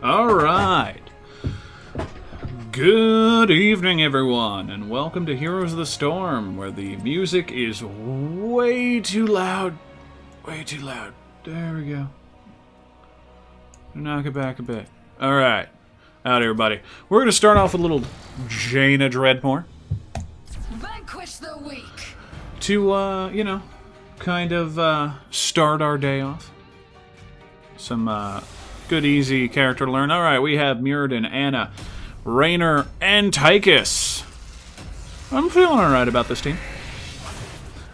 Alright. Good evening, everyone, and welcome to Heroes of the Storm, where the music is way too loud. Way too loud. There we go. Knock it back a bit. Alright. Out, everybody. We're going to start off with a little Jaina Dreadmore. Vanquish the weak. To, you know, kind of start our day off. Some good, easy character to learn. Alright, we have Muradin, Anna, Raynor, and Tychus. I'm feeling alright about this team.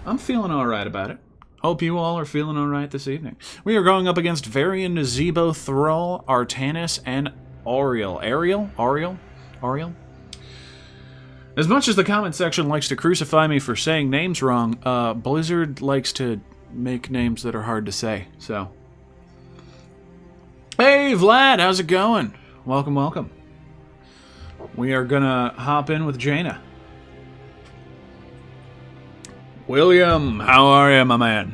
I'm feeling alright about it. Hope you all are feeling alright this evening. We are going up against Varian, Zebo, Thrall, Artanis, and Ariel. Ariel? As much as the comment section likes to crucify me for saying names wrong, Blizzard likes to make names that are hard to say, so... Hey, Vlad, how's it going? Welcome, welcome. We are gonna hop in with Jaina. William, how are you, my man?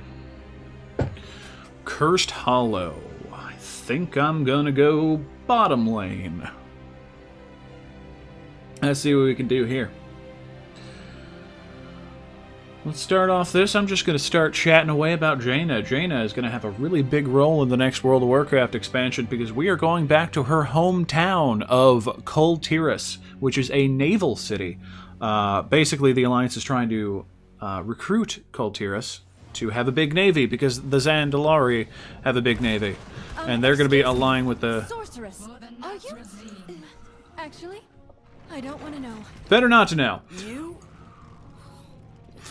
Cursed Hollow. I think I'm gonna go bottom lane. Let's see what we can do here. Let's start off this. I'm just going to start chatting away about Jaina. Jaina is going to have a really big role in the next World of Warcraft expansion because we are going back to her hometown of Kul Tiras, which is a naval city. Basically, the Alliance is trying to recruit Kul Tiras to have a big navy because the Zandalari have a big navy. And they're going to be aligned with the... Sorceress, are you? Actually, I don't want to know. Better not to know. You?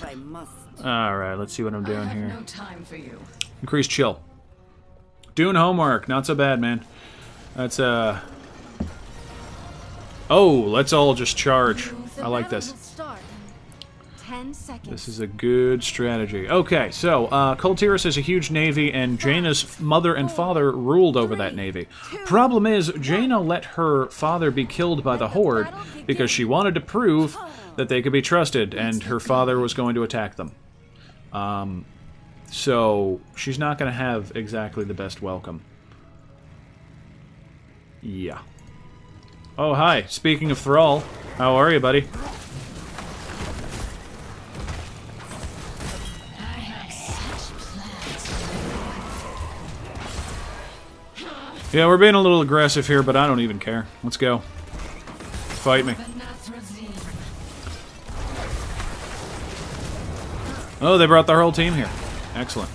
I must. Alright, let's see what I'm doing here. No time for you. Increase chill. Doing homework. Not so bad, man. That's, Oh, let's all just charge. I like this. 10 seconds. This is a good strategy. Okay, so, Kul Tiras is a huge navy, and Jaina's mother and father ruled over that navy. Problem is, Jaina let her father be killed by the Horde because she wanted to prove that they could be trusted, and her father was going to attack them. So, she's not going to have exactly the best welcome. Yeah. Oh, hi. Speaking of Thrall, how are you, buddy? Yeah, we're being a little aggressive here, but I don't even care. Let's go. Fight me. Oh, they brought their whole team here. Excellent.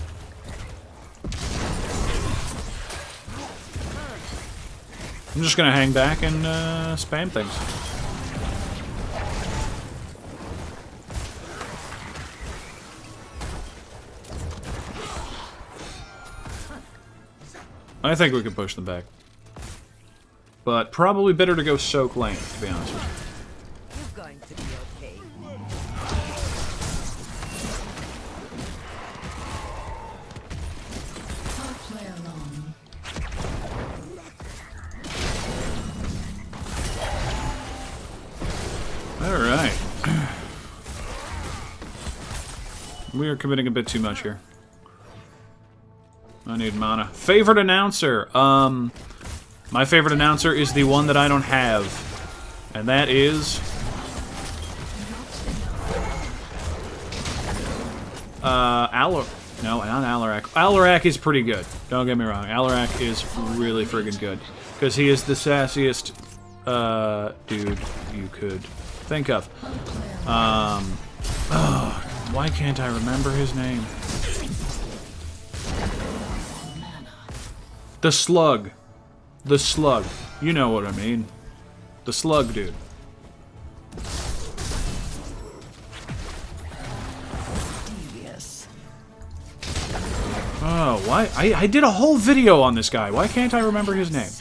I'm just gonna hang back and spam things. I think we can push them back. But probably better to go soak lane, to be honest with you. You're going to be okay. Alright. We are committing a bit too much here. I need mana. Favorite announcer. My favorite announcer is the one that I don't have. And that is... No, not Alarak. Alarak is pretty good. Don't get me wrong. Alarak is really friggin' good. Because he is the sassiest, dude you could think of. Why can't I remember his name? The Slug. The Slug. You know what I mean. The Slug dude. Oh, why? I did a whole video on this guy. Why can't I remember his name?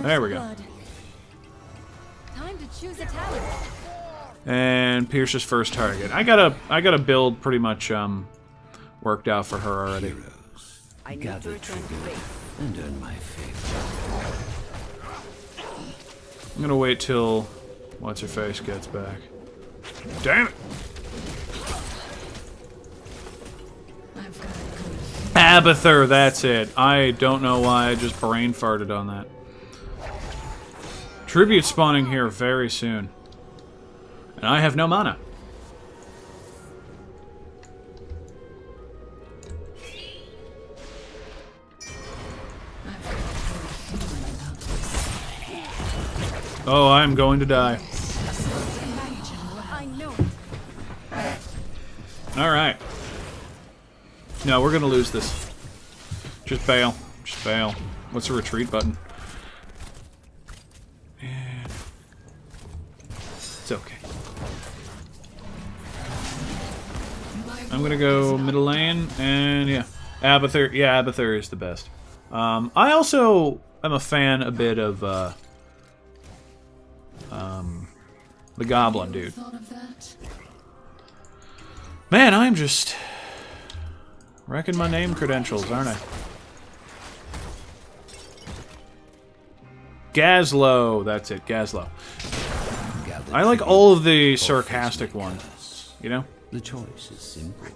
There we go. Time to choose a talent. And Pierce's first target. I got a build pretty much worked out for her already. I need to return to base and earn my favor. I'm gonna wait till what's her face gets back. Damn it! Abathur, that's it. I don't know why I just brain farted on that. Tribute spawning here very soon. And I have no mana. Oh, I'm going to die. I know. Alright. No, we're gonna lose this. Just bail. Just bail. What's the retreat button? And it's okay. I'm gonna go middle lane, and yeah. Abathur. Yeah, Abathur is the best. I also am a fan a bit of, the Goblin dude. Man, I'm just wrecking my name credentials, aren't I? Gazlo, that's it, Gazlo. I like all of the sarcastic ones, you know? The choice is simple.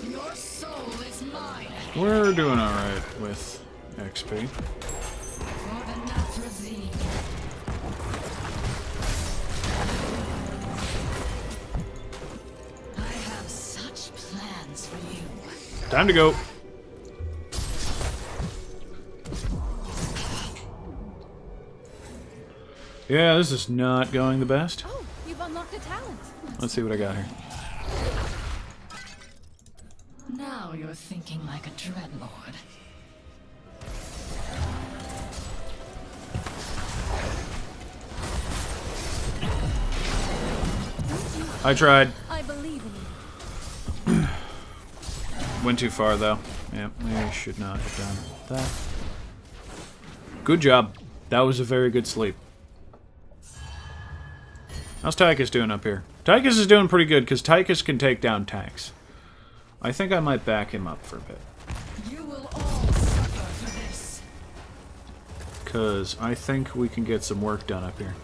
Your soul is mine. We're doing alright with XP. For the Nazrazine. I have such plans for you. Time to go. Yeah, this is not going the best. Oh, you've unlocked a talent. Let's see what I got here. Now you're thinking like a dreadlord. I tried. I believe in you. Went too far, though. Yeah, I should not have done that. Good job. That was a very good sleep. How's Tychus doing up here? Tychus is doing pretty good, because Tychus can take down tanks. I think I might back him up for a bit. You will all suffer for this. Because I think we can get some work done up here.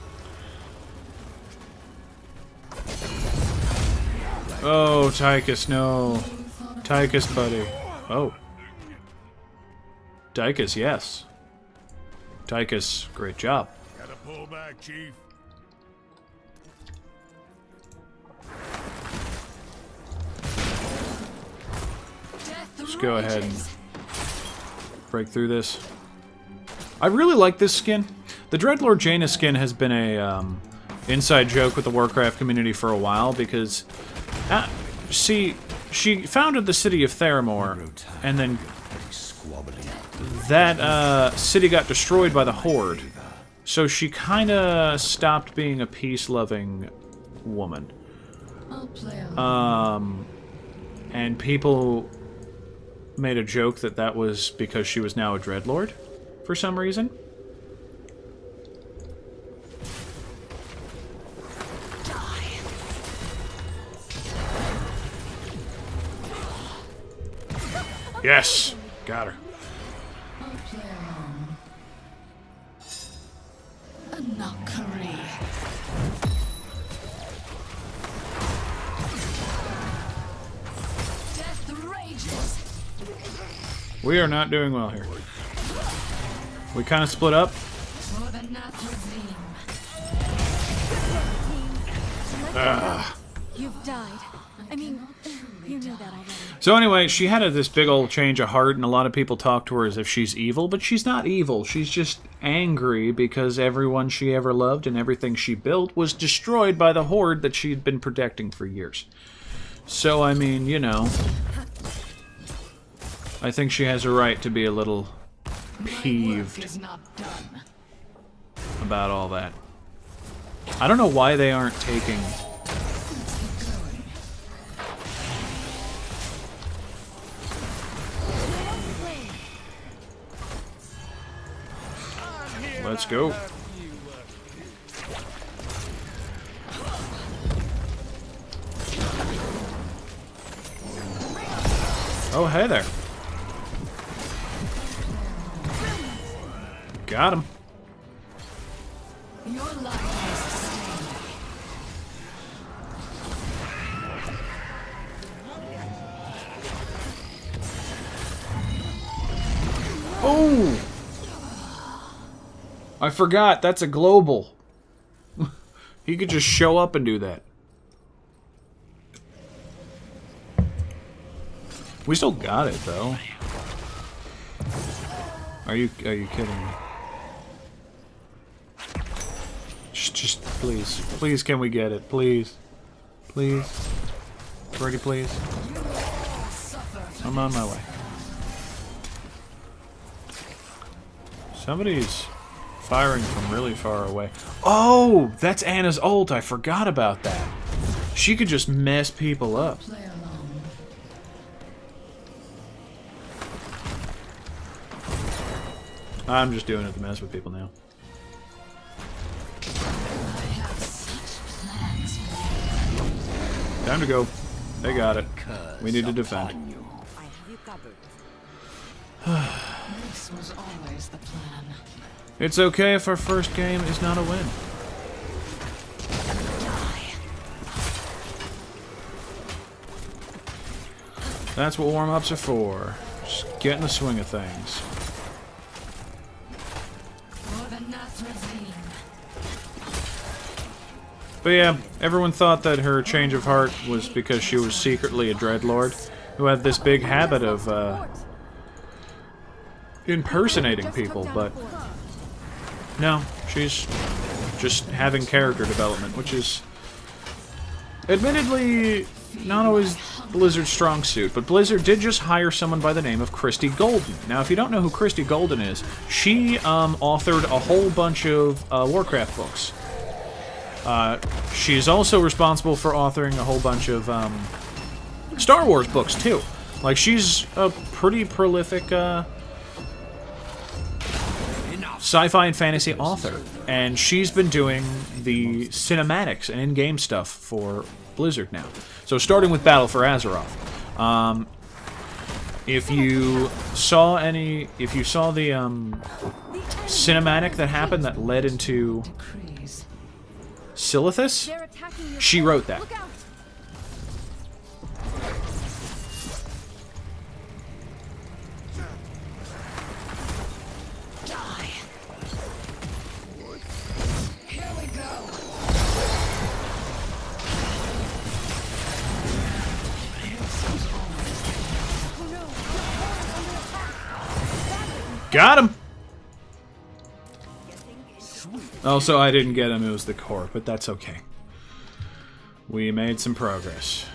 Oh, Tychus, no. Tychus, buddy. Oh. Tychus, yes. Tychus, great job. Gotta pull back, Chief. Let's go ahead and break through this. I really like this skin. The Dreadlord Jaina skin has been a inside joke with the Warcraft community for a while because, see, she founded the city of Theramore, and then that city got destroyed by the Horde, so she kind of stopped being a peace-loving woman. I'll play along. And people made a joke that that was because she was now a Dreadlord, for some reason. Yes! Got her. I'll play along. A knockery. Death rages. We are not doing well here. We kind of split up. For the Nazrazine. You've died. I mean, you knew that already. So anyway, she had this big old change of heart, and a lot of people talk to her as if she's evil, but she's not evil. She's just angry because everyone she ever loved and everything she built was destroyed by the Horde that she'd been protecting for years. So, I mean, you know, I think she has a right to be a little peeved Is not done. about all that. I don't know why they aren't taking... Let's go. Oh, hey there. Got him. Your life has sustained me. Oh! I forgot, that's a global. He could just show up and do that. We still got it, though. Are you kidding me? Just please. Please, can we get it? Please. Please. Pretty please. I'm on my way. Somebody's firing from really far away. Oh, that's Anna's ult. I forgot about that. She could just mess people up. Play along. I'm just doing it to mess with people now. I have such plans for Time to go. They got it. Curse We need to defend. upon you. I have you covered. you. This was always the plan. It's okay if our first game is not a win. That's what warm-ups are for. Just get in the swing of things. For the Nazrazine. But yeah, everyone thought that her change of heart was because she was secretly a dreadlord who had this big habit of impersonating people, but no, she's just having character development, which is admittedly not always Blizzard's strong suit, but Blizzard did just hire someone by the name of Christy Golden. Now, if you don't know who Christy Golden is, she authored a whole bunch of Warcraft books. She's also responsible for authoring a whole bunch of Star Wars books, too. Like, she's a pretty prolific sci-fi and fantasy author, and she's been doing the cinematics and in-game stuff for Blizzard now. So starting with Battle for Azeroth, if you saw the cinematic that happened that led into Decrees. Silithus, They're attacking your she fort. wrote that. Look out. Die. Here we go. Oh no, your fort is under attack. Got him! Also, I didn't get him, it was the core, but that's okay. We made some progress.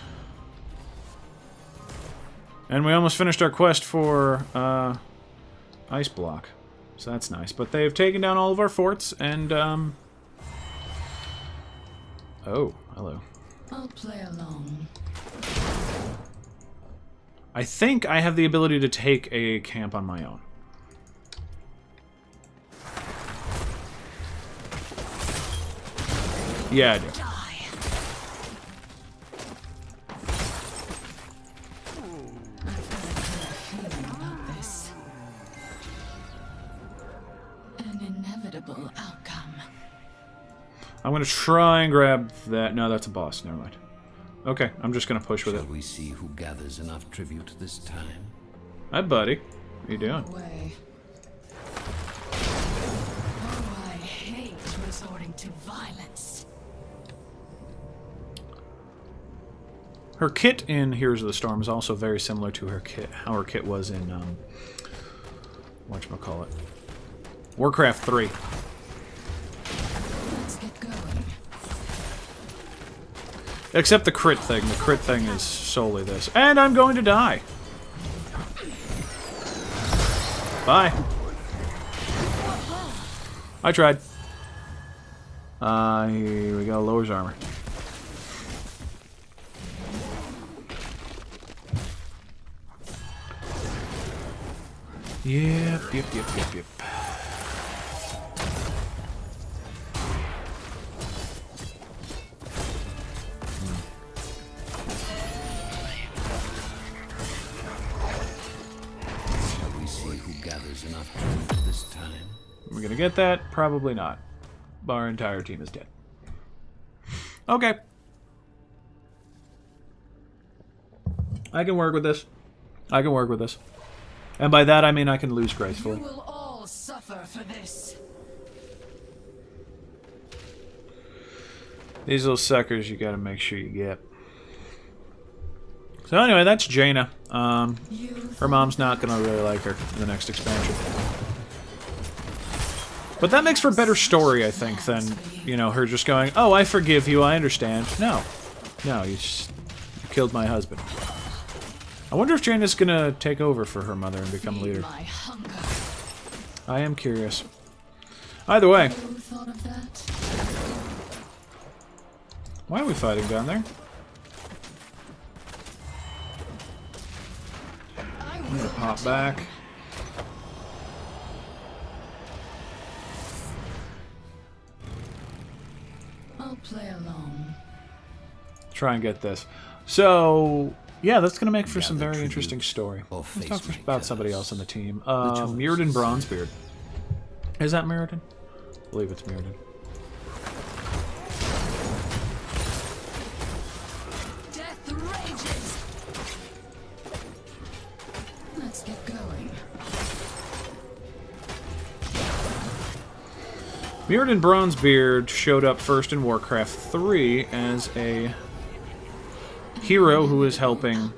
And we almost finished our quest for, Ice Block. So that's nice. But they've taken down all of our forts, and, oh, hello. I'll play along. I think I have the ability to take a camp on my own. Yeah, I do. Die. I've got a clear feeling about this. An inevitable outcome. I'm gonna try and grab that. No, that's a boss. Never mind. Okay, I'm just gonna push with Shall it. we see who gathers enough tribute this time? Hi, buddy. How you doing? Way. Oh, I hate resorting to violence. Her kit in Heroes of the Storm is also very similar to her kit, how her kit was in, whatchamacallit, Warcraft 3. Let's get going. Except the crit thing. The crit thing is solely this. And I'm going to die. Bye. I tried. Here we go. Lowers armor. Yep. Shall we see who gathers enough tribute this time? We're gonna get that? Probably not. Our entire team is dead. Okay. I can work with this. And by that I mean I can lose You gracefully. will all suffer for this. These little suckers you gotta make sure you get. So anyway, that's Jaina. Her mom's not gonna really like her in the next expansion. But that makes for better story, I think, than, you know, her just going, oh, I forgive you, I understand. No. No, you killed my husband. I wonder if Jaina's gonna take over for her mother and become leader. My hunger. I am curious. Either way, You thought of that? why are we fighting down there? I I'm gonna will pop back. I'll play along. Try and get this. So, yeah, that's gonna make for some Gather very tribute interesting story. or Let's face talk my about somebody curse. else on the team. choice Mirrodin is Bronzebeard. Is that Mirrodin? I believe it's Mirrodin. Death rages. Let's get going. Mirrodin Bronzebeard showed up first in Warcraft 3 as a hero who is helping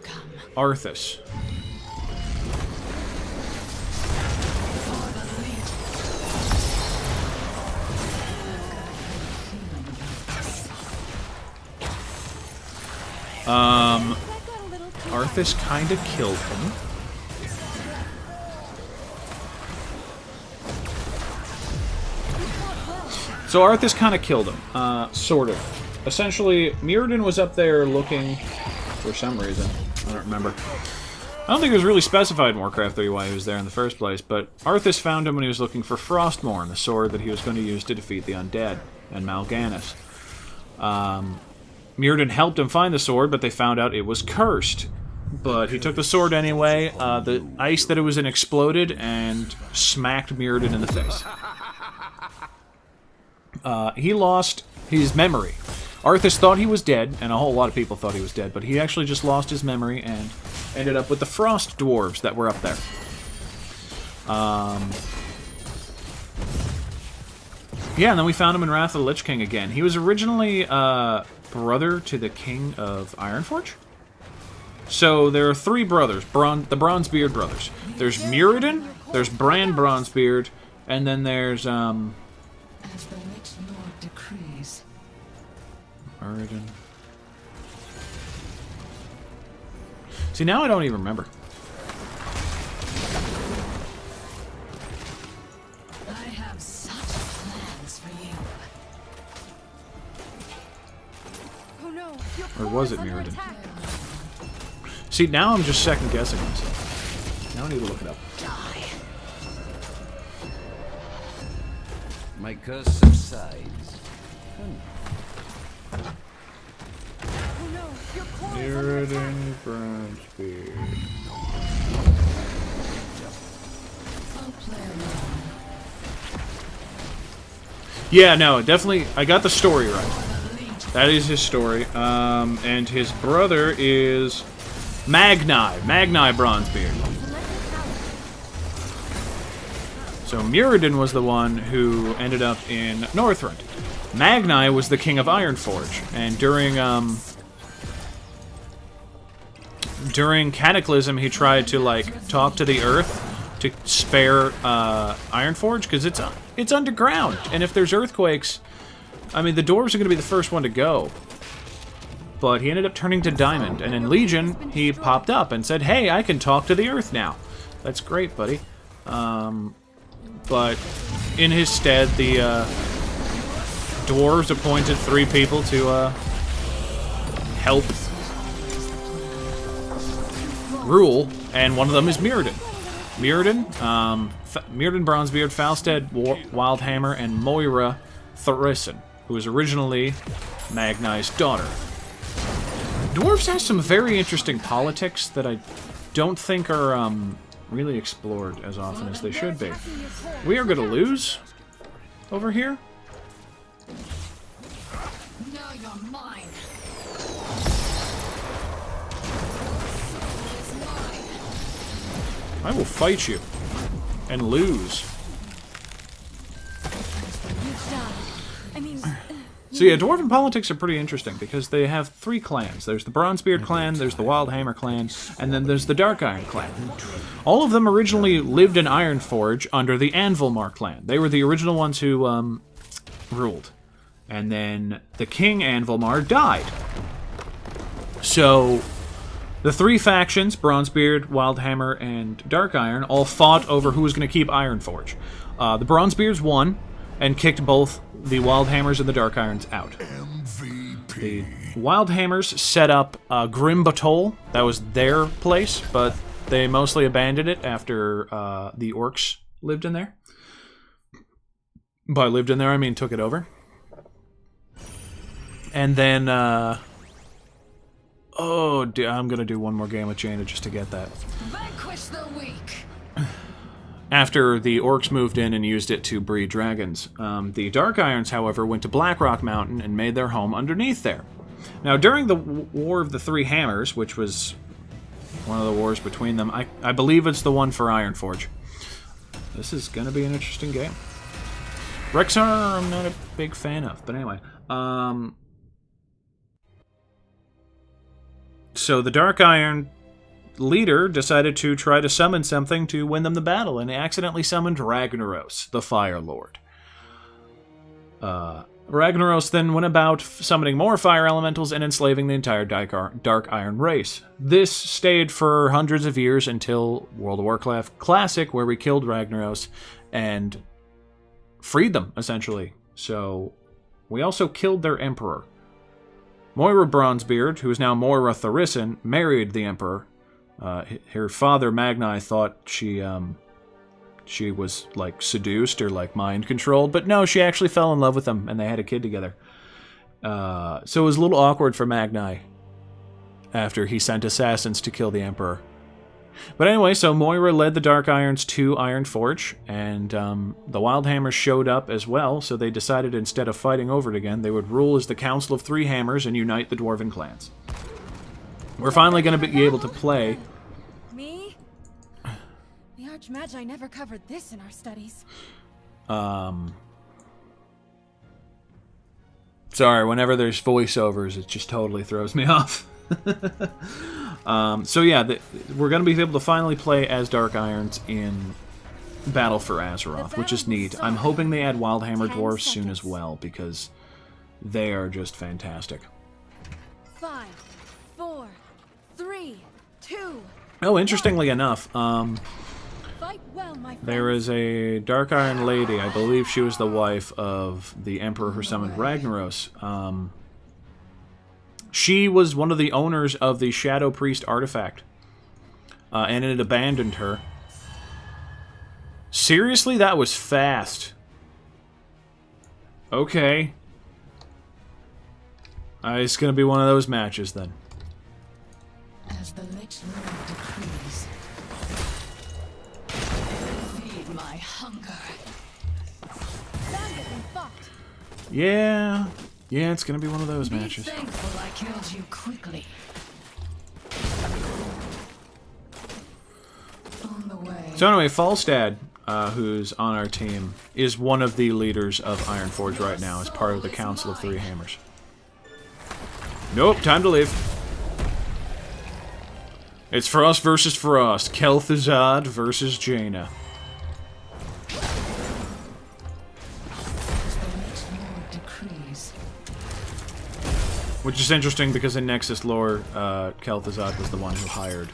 Arthas. That got a little too Arthas kinda killed him. So Arthas kind of killed him, sort of. Essentially, Mirrodin was up there looking for some reason. I don't remember. I don't think it was really specified in Warcraft 3 why he was there in the first place, but Arthas found him when he was looking for Frostmourne, the sword that he was going to use to defeat the undead, and Mal'Ganis. Mirrodin helped him find the sword, but they found out it was cursed. But he took the sword anyway, the ice that it was in exploded, and smacked Mirrodin in the face. He lost his memory. Arthas thought he was dead, and a whole lot of people thought he was dead, but he actually just lost his memory and ended up with the Frost Dwarves that were up there. Yeah, and then we found him in Wrath of the Lich King again. He was originally brother to the King of Ironforge. So there are three brothers, the Bronzebeard brothers. There's Mirrodin, there's Bran Bronzebeard, and then there's As the Lich Lord decrees. Mirrodin. See, now I don't even remember. I have such plans for you. Oh no, your Or core was is it under Mirrodin? attack. See, now I'm just second guessing myself. Now I need to look it up. Die. My curse subsides. Oh no, your core is under attack. Mirrodin Bronzebeard. I'll play along. Yeah, no, definitely. I got the story right. That is his story. And his brother is Magni Bronzebeard. So Mirrodin was the one who ended up in Northrend. Magni was the king of Ironforge, and during Cataclysm, he tried to like talk to the Earth to spare Ironforge because it's underground, and if there's earthquakes, I mean the dwarves are going to be the first one to go. But he ended up turning to Diamond, and in Legion, he popped up and said, "Hey, I can talk to the Earth now." That's great, buddy. But in his stead, the dwarves appointed 3 people to help rule, and one of them is Mirrodin. Mirrodin Bronzebeard, Falstead Wildhammer, and Moira Thorison, who was originally Magni's daughter. Dwarves has some very interesting politics that I don't think are really explored as often as they should be. We are going to lose over here. Now you're mine. I will fight you. And lose. You die. I mean, So yeah, Dwarven politics are pretty interesting because they have 3 clans. There's the Bronzebeard clan, there's the Wildhammer clan, and then there's the Dark Iron clan. All of them originally lived in Ironforge under the Anvilmar clan. They were the original ones who ruled. And then the King Anvilmar died. So the 3 factions, Bronzebeard, Wildhammer, and Dark Iron, all fought over who was going to keep Ironforge. The Bronzebeards won and kicked both the Wildhammers and the Dark Irons out. The Wildhammers set up Grim Batol. That was their place, but they mostly abandoned it after the Orcs lived in there. By lived in there, I mean took it over. And then, oh, I'm going to do one more game with Jaina just to get that. Vanquish the weak. After the Orcs moved in and used it to breed dragons. The Dark Irons, however, went to Blackrock Mountain and made their home underneath there. Now, during the War of the Three Hammers, which was one of the wars between them, I believe it's the one for Ironforge. This is going to be an interesting game. Rexar, I'm not a big fan of, but anyway. So the Dark Iron leader decided to try to summon something to win them the battle, and he accidentally summoned Ragnaros, the Fire Lord. Ragnaros then went about summoning more fire elementals and enslaving the entire Dark Iron race. This stayed for hundreds of years until World of Warcraft Classic, where we killed Ragnaros and freed them, essentially. So we also killed their emperor. Moira Bronzebeard, who is now Moira Tharissen, married the emperor. Her father, Magni, thought she was, like, seduced or, like, mind-controlled. But no, she actually fell in love with him, and they had a kid together. So it was a little awkward for Magni after he sent assassins to kill the Emperor. But anyway, so Moira led the Dark Irons to Ironforge, and the Wildhammers showed up as well, so they decided instead of fighting over it again, they would rule as the Council of Three Hammers and unite the Dwarven clans. We're finally going to be able to play... me? The Archmagi never covered this in our studies. Sorry, whenever there's voiceovers, it just totally throws me off. So yeah, we're going to be able to finally play as Dark Irons in Battle for Azeroth, which is neat. I'm hoping they add Wildhammer Dwarves soon as well, because they are just fantastic. 5, 4, 3, 2. Oh, interestingly enough, Fight well, my friend. there is a Dark Iron lady, I believe she was the wife of the Emperor who summoned Ragnaros. She was one of the owners of the Shadow Priest artifact, and it abandoned her. Seriously? That was fast. Okay. It's gonna be one of those matches, then. As the Lich Lord decrees. Feed my hunger. Found it and fought. Yeah, it's gonna be one of those matches. Be thankful I killed you quickly. On the way. So anyway, Falstad, who's on our team, is one of the leaders of Ironforge right now, as part of the Council of Three Hammers. Nope, time to leave. It's Frost versus Frost. Kel'Thuzad versus Jaina. As the Lich Lord decrees. Which is interesting because in Nexus lore, Kel'Thuzad was the one who hired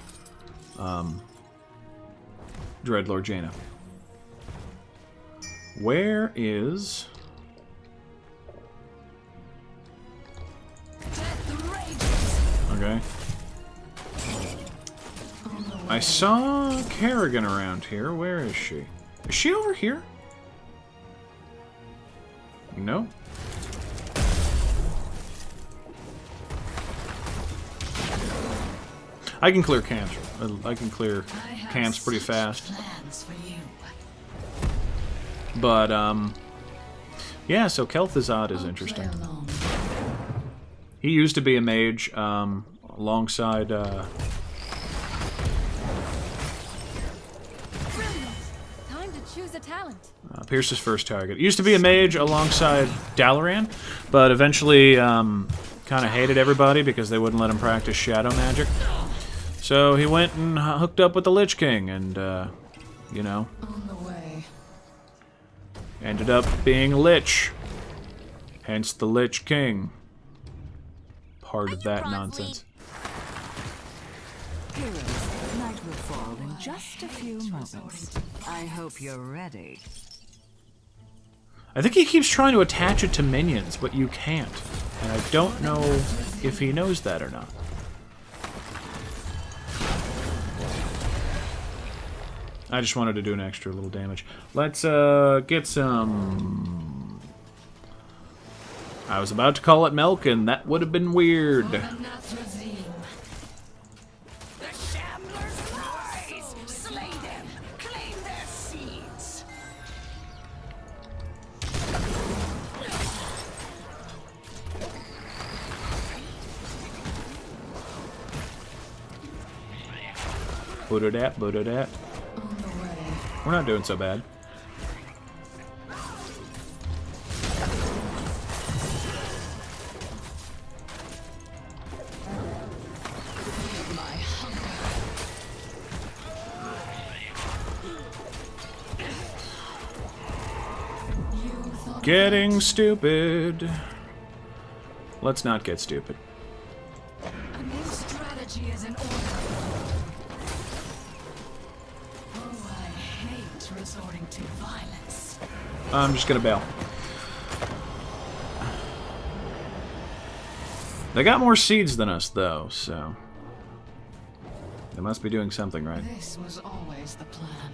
Dreadlord Jaina. Where is... Death rages. Okay. I saw Kerrigan around here. Where is she? Is she over here? No. I can clear camps. I can clear camps pretty fast. Plans for you. But, yeah, so Kel'Thuzad is interesting. Play along. He used to be a mage, alongside, talent. Pierce's first target. Used to be a mage alongside Dalaran, but eventually kind of hated everybody because they wouldn't let him practice shadow magic. So he went and hooked up with the Lich King and, you know, On the way. ended up being Lich. Hence the Lich King. Part of that nonsense. Heroes, night will fall in just a few moments. I hope you're ready. I think he keeps trying to attach it to minions, but you can't. And I don't know if he knows that or not. I just wanted to do an extra little damage. Let's get some... I was about to call it milk, and that would have been weird. The shamblers rise! Slay them! Claim their seeds! Buddha-dat, Buddha-dat. On the way. We're not doing so bad. My hunger. You thought Getting stupid. Let's not get stupid. a new strategy is in order. Oh, I hate resorting to violence. I'm just gonna bail. They got more seeds than us, though, so... They must be doing something right. This was always the plan.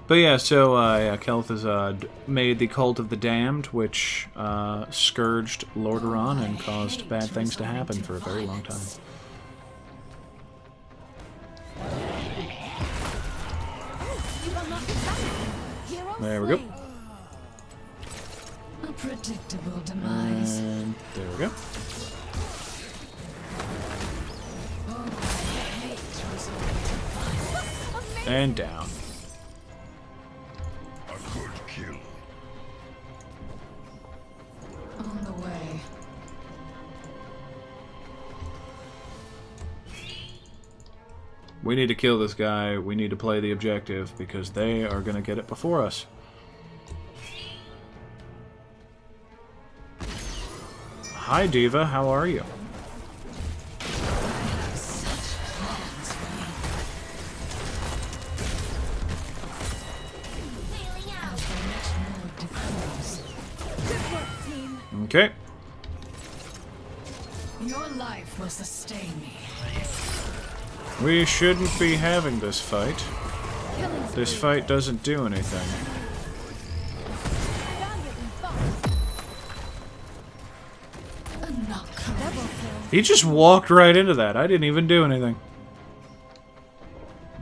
But yeah, so Kelth has made the Cult of the Damned, which scourged Lordaeron and caused bad things to happen for a very long time. You've unlocked the talent. Hero There we go. slain. A predictable demise. And there we go. Oh, I hate resorting to violence. And down. A good kill. On the way. We need to kill this guy. We need to play the objective because they are going to get it before us. Hi, Diva. How are you? Good work, team. Okay. Your life will sustain me. We shouldn't be having this fight. Killing This fight doesn't do anything. valiantly fought. A knock. Double kill. He just walked right into that. I didn't even do anything.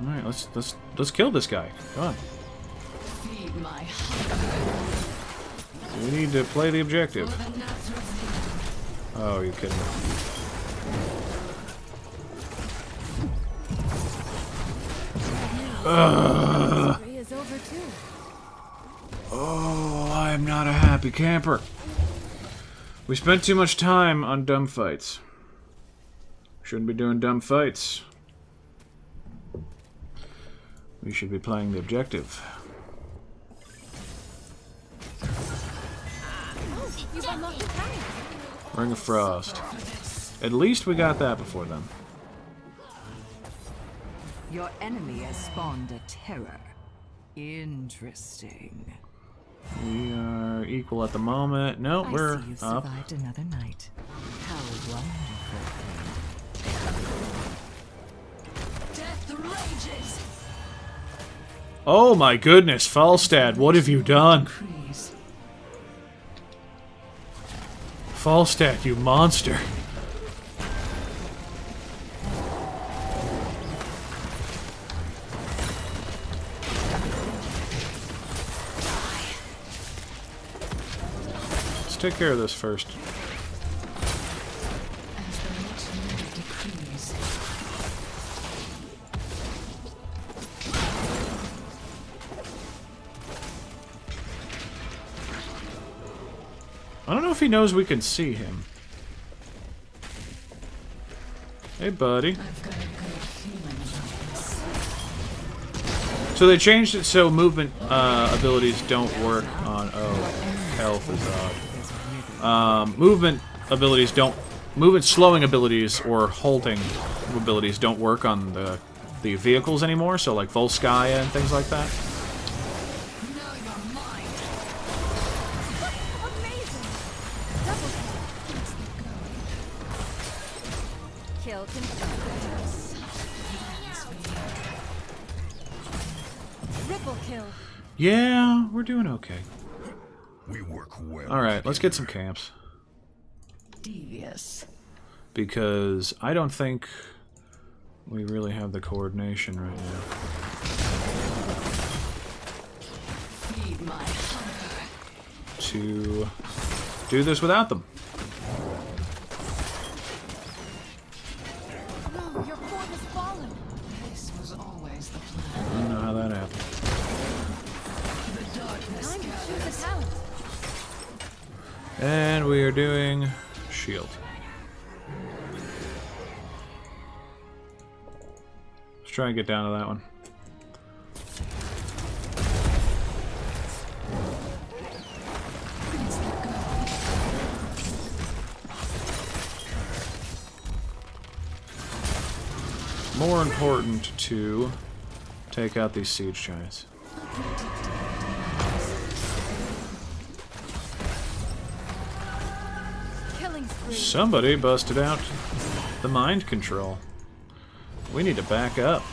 All right, let's kill this guy. Come on. Feed my hunger. We need to play the objective. For the Nazareth. Oh, you kidding me? Spree is over too. Oh, I am not a happy camper. We spent too much time on dumb fights. Shouldn't be doing dumb fights. We should be playing the objective. You've unlocked the talent. Ring of Frost. At least we got that before them. Your enemy has spawned a terror. Interesting. We are equal at the moment. No, I we're see you've up. survived another night. How wonderful. Death rages. Oh my goodness, Falstad, what have you done? Crease. Falstad, you monster. Let's take care of this first. As the next moon decrees. I don't know if he knows we can see him. Hey, buddy. I've got a good feeling about this. So they changed it so movement abilities don't work on... Oh, health is odd. Movement abilities don't... Movement slowing abilities or halting abilities don't work on the vehicles anymore, so like Volskaya and things like that. Now you're mine. Amazing! Double kill confirmed. Triple kill. Yeah, we're doing okay. We work well. Alright, let's get some camps. Devious. Because I don't think we really have the coordination right now. Feed my hunger. To do this without them. No, your fort has fallen. This was always the I plan. don't know how that happened. The darkness Time to choose a gathers. talent. And we are doing shield. Let's try and get down to that one. More important to take out these siege giants. Killing spree. Somebody busted out the mind control. We need to back up. 30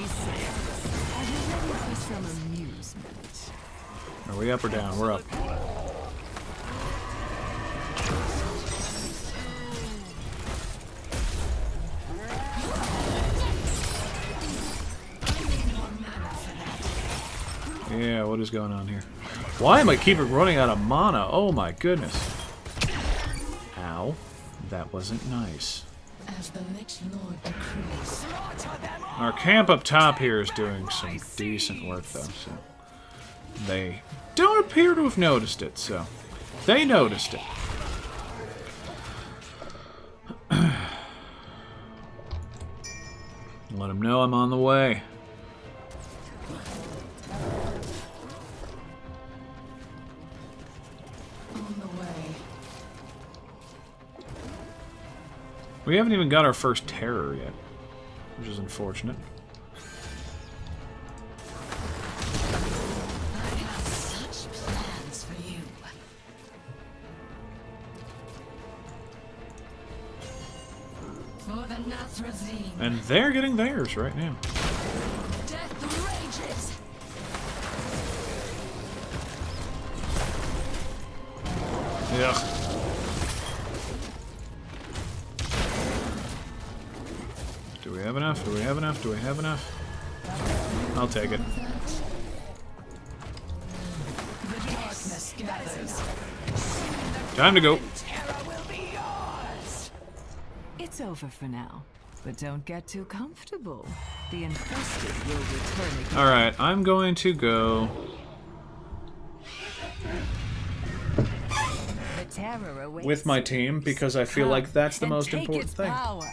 seconds. Are you ready for some amusement? Are we up or down? We're up. Yeah, what is going on here? Why am I keep running out of mana? Oh my goodness. Ow. That wasn't nice. As the Lich Lord decrees. Our camp up top here is doing some decent work though, so they don't appear to have noticed it, so they noticed it. Let them know I'm on the way. On the way. We haven't even got our first terror yet, which is unfortunate. I have such plans for you. For the Nathrazim. And they're getting theirs right now. Death rages. Yeah. Do we have enough? Do we have enough? Do we have enough? I'll take it. The darkness gathers. Time to go. It's over for now. But don't get too comfortable. The infested will return again. Alright, I'm going to go. The terror awaits With my team because I feel like that's the and most take important its thing. Power.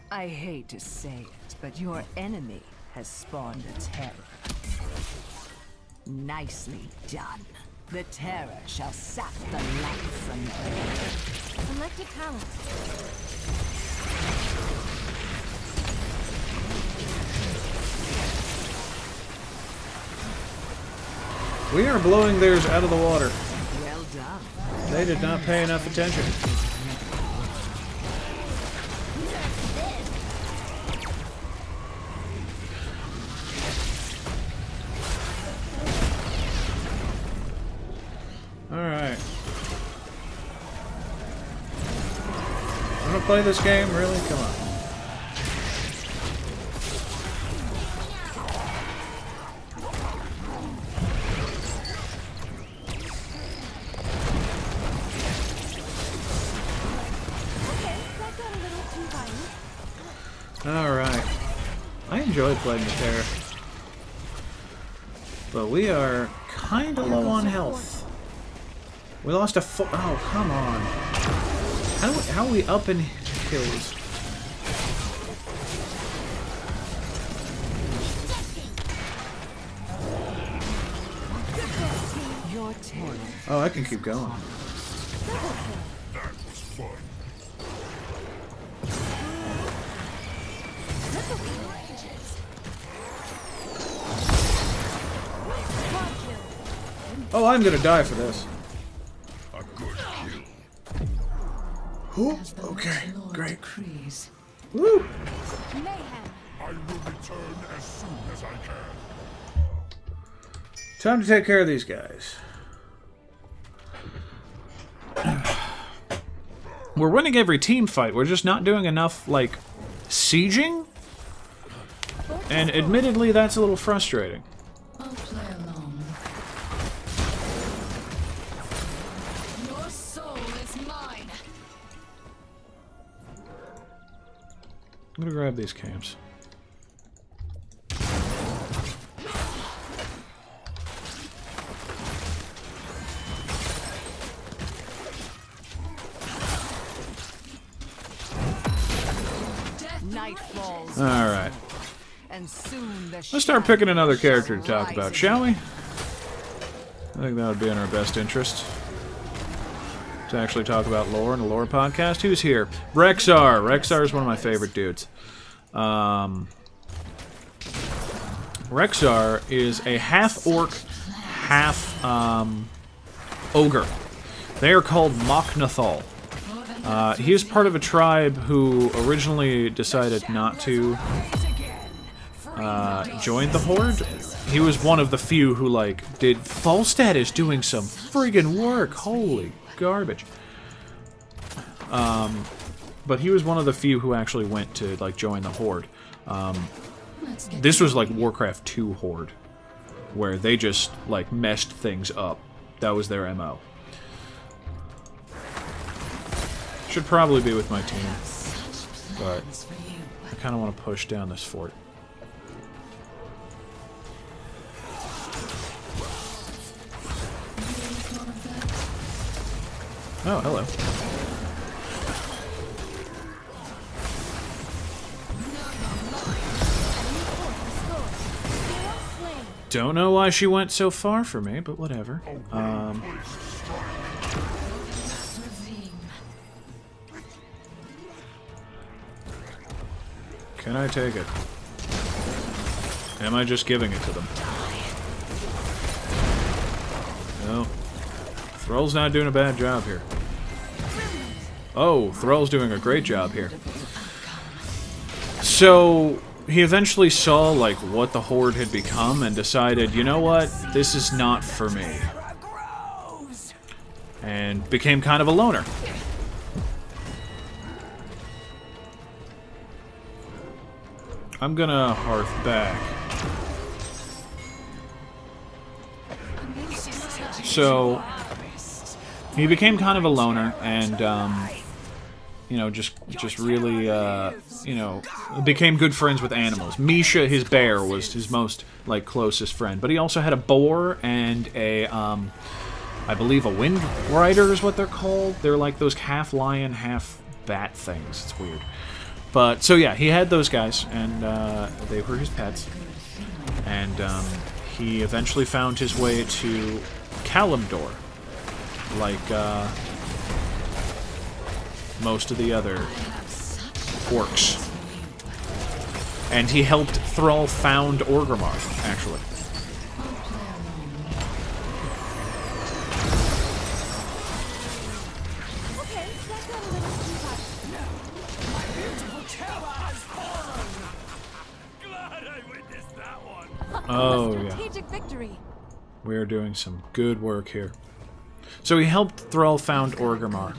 I hate to say it, but your enemy has spawned a terror. Nicely done. The terror shall sap the life from you. Select a talent. We are blowing theirs out of the water. Well done. They did not pay enough attention. Alright. Wanna play this game? Really? Come on. Okay, that got a little too violent. Alright. I enjoy playing the Terror. But we are kinda low on health. We lost a foot. Oh, come on. How are we up in kills? Your terror. Oh, I can keep going. That was fun. Oh, I'm gonna die for this. A good kill. Ooh, okay, great. Decrees. Woo! Mayhem. I will return as soon as I can. Time to take care of these guys. We're winning every team fight. We're just not doing enough, like, sieging? And admittedly, that's a little frustrating. I'll play along. Your soul is mine. I'm gonna grab these camps. Night falls, Alright. and soon the Let's start picking another character to talk about, shall we? I think that would be in our best interest. To actually talk about lore in a lore podcast. Who's here? Rexar. Rexar is one of my favorite dudes. Rexar is a half-orc, half-ogre. They are called Machnathal. He is part of a tribe who originally decided not to join the Horde. He was one of the few who, like, did... Falstad is doing some friggin' work! Holy garbage. But he was one of the few who actually went to, like, join the Horde. This was like Warcraft 2 Horde, where they just, like, messed things up. That was their MO. Should probably be with my team, but I kind of want to push down this fort. Oh, hello. Don't know why she went so far for me, but whatever. Can I take it? Am I just giving it to them? No. Thrall's not doing a bad job here. Oh, Thrall's doing a great job here. So, he eventually saw, like, what the Horde had become and decided, you know what? This is not for me. And became kind of a loner. I'm gonna hearth back. So, he became kind of a loner, and, you know, just really, you know, became good friends with animals. Misha, his bear, was his most, like, closest friend. But he also had a boar and a, I believe a wind rider is what they're called. They're like those half lion, half bat things. It's weird. But, so yeah, he had those guys, and they were his pets. And he eventually found his way to Kalimdor, like most of the other orcs. And he helped Thrall found Orgrimmar, actually. Oh, yeah. Victory. We are doing some good work here. So he helped Thrall found Orgrimmar.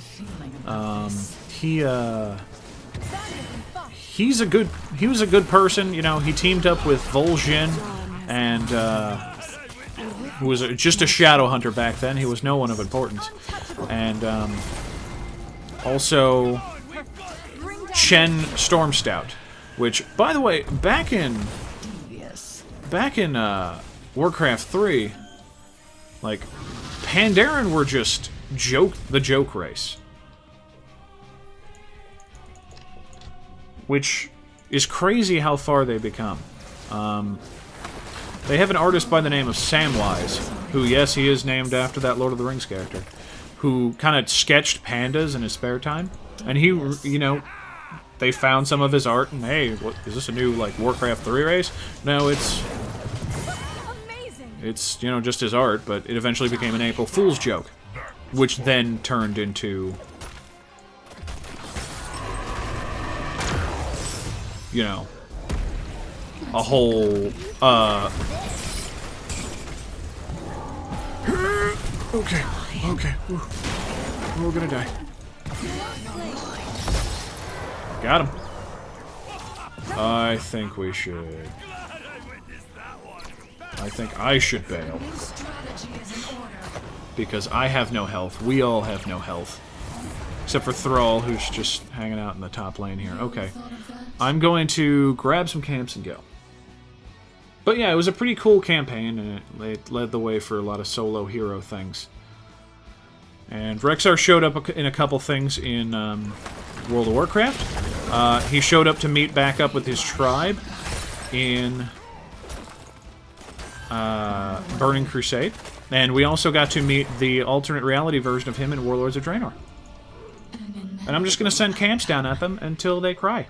He was a good person, you know. He teamed up with Vol'jin, and who was just a shadow hunter back then. He was no one of importance. And also Chen Stormstout, which, by the way, back in Warcraft 3, like, Pandaren were just the joke race. Which is crazy how far they've become. They have an artist by the name of Samwise, who, yes, he is named after that Lord of the Rings character, who kind of sketched pandas in his spare time. And he, you know, they found some of his art, and hey, what, is this a new, like, Warcraft 3 race? No, it's, you know, just his art, but it eventually became an April Fool's joke, which then turned into, you know, a whole, okay, ooh. We're gonna die. Got him. I think we should. I think I should bail. Because I have no health. We all have no health. Except for Thrall, who's just hanging out in the top lane here. Okay. I'm going to grab some camps and go. But yeah, it was a pretty cool campaign, and it led the way for a lot of solo hero things. And Rexar showed up in a couple things in World of Warcraft. He showed up to meet back up with his tribe in Burning Crusade. And we also got to meet the alternate reality version of him in Warlords of Draenor. And I'm just going to send camps down at them until they cry.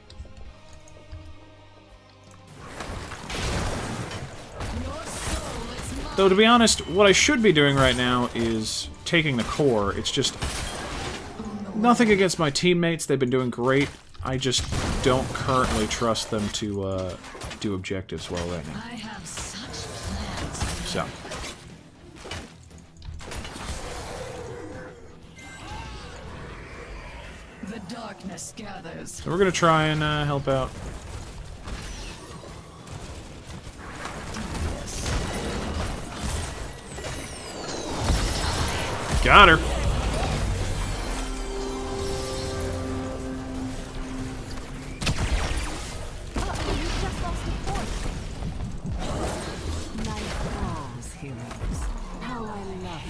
Though, to be honest, what I should be doing right now is taking the core. It's just nothing against my teammates. They've been doing great. I just don't currently trust them to do objectives well right now. I have such plans. So. The darkness gathers. So we're going to try and help out. Got her.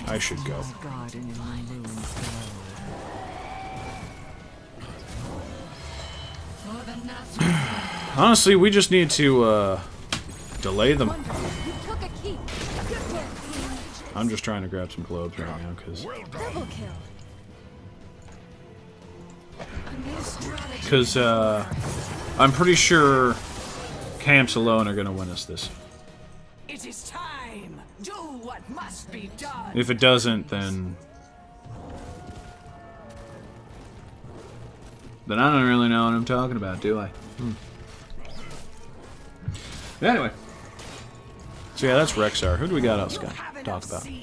I should go. Honestly, we just need to delay them. I'm just trying to grab some globes right now, because I'm pretty sure camps alone are going to win us this. It is time. Do what must be done. If it doesn't, then I don't really know what I'm talking about, do I? Anyway. So yeah, that's Rexar. Who do we got else to talk about? You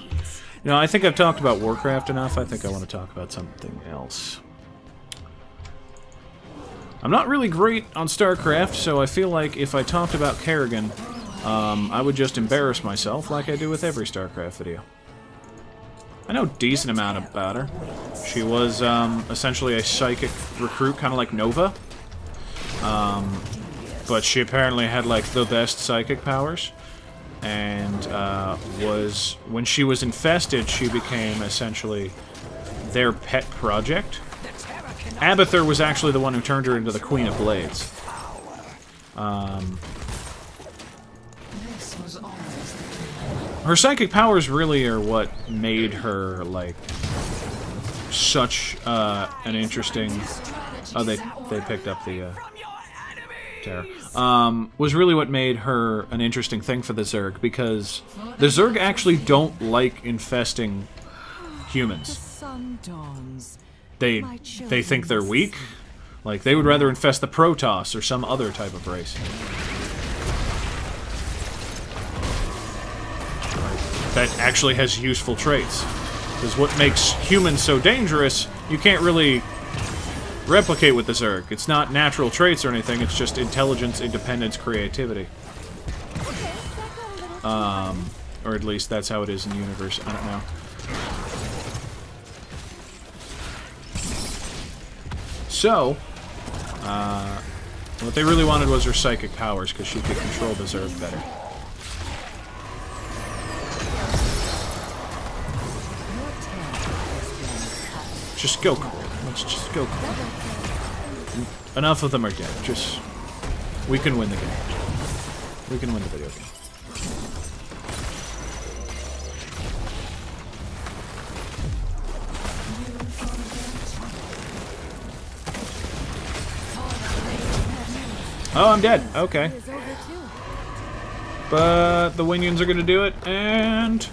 know, I think I've talked about Warcraft enough. I think I want to talk about something else. I'm not really great on StarCraft, so I feel like if I talked about Kerrigan, I would just embarrass myself like I do with every StarCraft video. I know a decent amount about her. She was essentially a psychic recruit, kind of like Nova. But she apparently had like the best psychic powers. And when she was infested, she became essentially their pet project. Abathur was actually the one who turned her into the Queen of Blades. Her psychic powers really are what made her, like, such an interesting... Oh, they picked up the terror. Was really what made her an interesting thing for the Zerg, because the Zerg actually don't like infesting humans. They think they're weak. Like, they would rather infest the Protoss or some other type of race. That actually has useful traits. Because what makes humans so dangerous, you can't really replicate with the Zerg. It's not natural traits or anything, it's just intelligence, independence, creativity. Or at least that's how it is in the universe. I don't know. So, what they really wanted was her psychic powers, because she could control the Zerg better. just go cool. Let's just go cool. Enough of them are dead. Just... We can win the game. We can win the video game. Oh, I'm dead. Okay. But the Winions are going to do it, and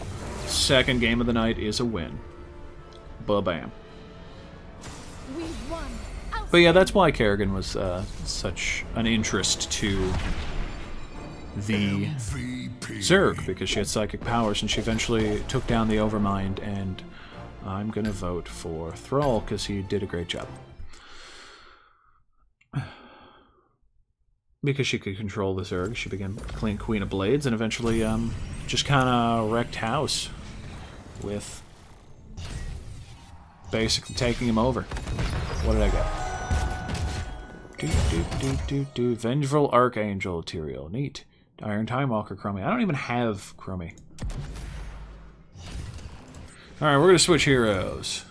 second game of the night is a win. Ba-bam. But yeah, that's why Kerrigan was such an interest to the Zerg, because she had psychic powers, and she eventually took down the Overmind, and I'm going to vote for Thrall, because he did a great job. Because she could control the Zerg, she became Queen of Blades, and eventually just kind of wrecked house with basically taking him over. What did I get? Vengeful Archangel Tyrael. Neat. Iron Time Walker Chromie. I don't even have Chromie. Alright, we're going to switch heroes.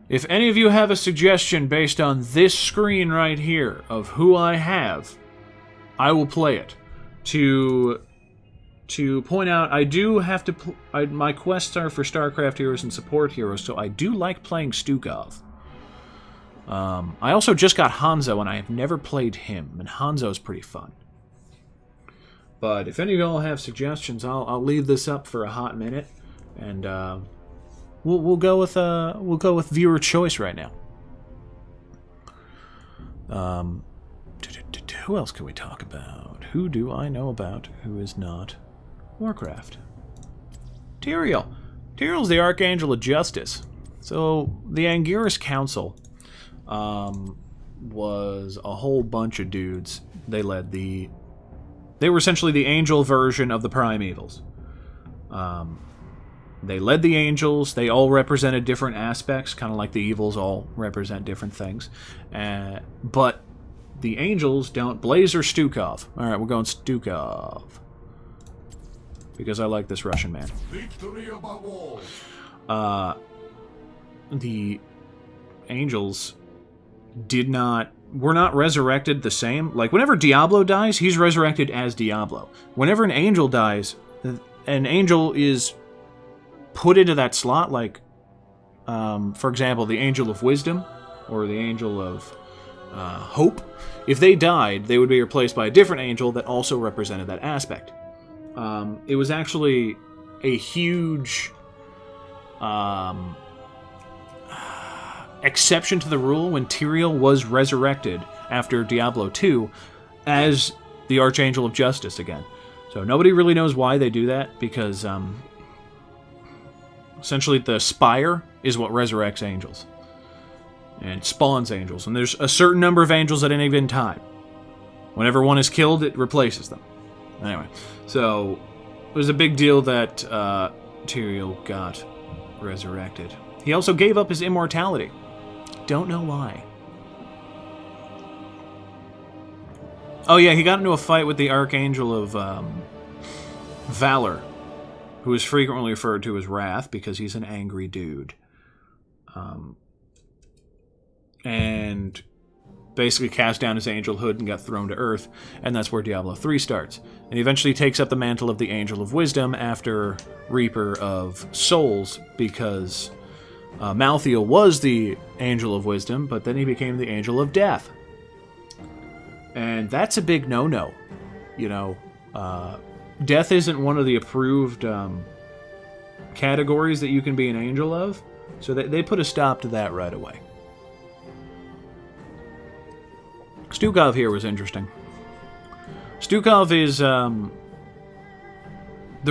If any of you have a suggestion based on this screen right here of who I have, I will play it. To point out, I do have to... my quests are for StarCraft heroes and support heroes, so I do like playing Stukov. I also just got Hanzo, and I have never played him, and Hanzo's pretty fun. But if any of y'all have suggestions, I'll leave this up for a hot minute, and we'll go with viewer choice right now. Who else can we talk about? Who do I know about who is not Warcraft? Tyrael. Tyrael's the Archangel of Justice. So the Anguirus Council was a whole bunch of dudes. They were essentially the angel version of the Primevals. They led the angels. They all represented different aspects, kind of like the evils all represent different things. But the angels don't... Blaze or Stukov? Alright, we're going Stukov. Because I like this Russian man. Victory above all. The angels were not resurrected the same. Like, whenever Diablo dies, he's resurrected as Diablo. Whenever an angel dies, an angel is put into that slot, like, for example, the Angel of Wisdom, or the Angel of Hope. If they died, they would be replaced by a different angel that also represented that aspect. It was actually a huge exception to the rule when Tyrael was resurrected after Diablo 2 as the Archangel of Justice again. So nobody really knows why they do that, because essentially the Spire is what resurrects angels and spawns angels, and there's a certain number of angels at any given time. Whenever one is killed, it replaces them. Anyway, so it was a big deal that Tyrael got resurrected. He also gave up his immortality. Don't know why. Oh yeah, he got into a fight with the Archangel of Valor, who is frequently referred to as Wrath because he's an angry dude. And basically cast down his angelhood and got thrown to Earth, and that's where Diablo 3 starts. And he eventually takes up the mantle of the Angel of Wisdom after Reaper of Souls, because Malthael was the Angel of Wisdom, but then he became the Angel of Death. And that's a big no-no. You know, death isn't one of the approved categories that you can be an angel of, so they put a stop to that right away. Stukov here was interesting. Stukov is the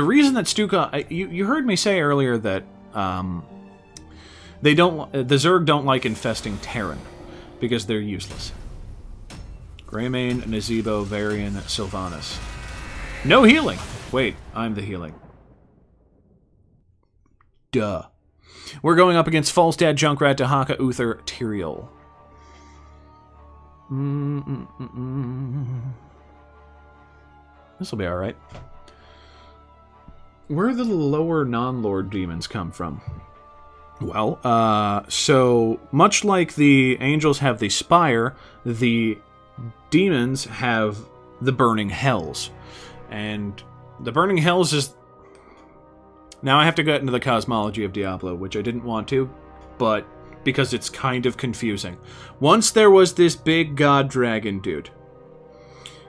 reason that Stukov... You heard me say earlier that the Zerg don't like infesting Terran because they're useless. Greymane, Nazebo, Varian, Sylvanas. No healing! Wait, I'm the healing. Duh. We're going up against Falstad, Junkrat, Dahaka, Uther, Tyrael. This'll be alright. Where do the lower non-lord demons come from? Well, so much like the angels have the spire, the demons have the burning hells. And the burning hells is... Now I have to get into the cosmology of Diablo, which I didn't want to, but because it's kind of confusing. Once there was this big god dragon dude.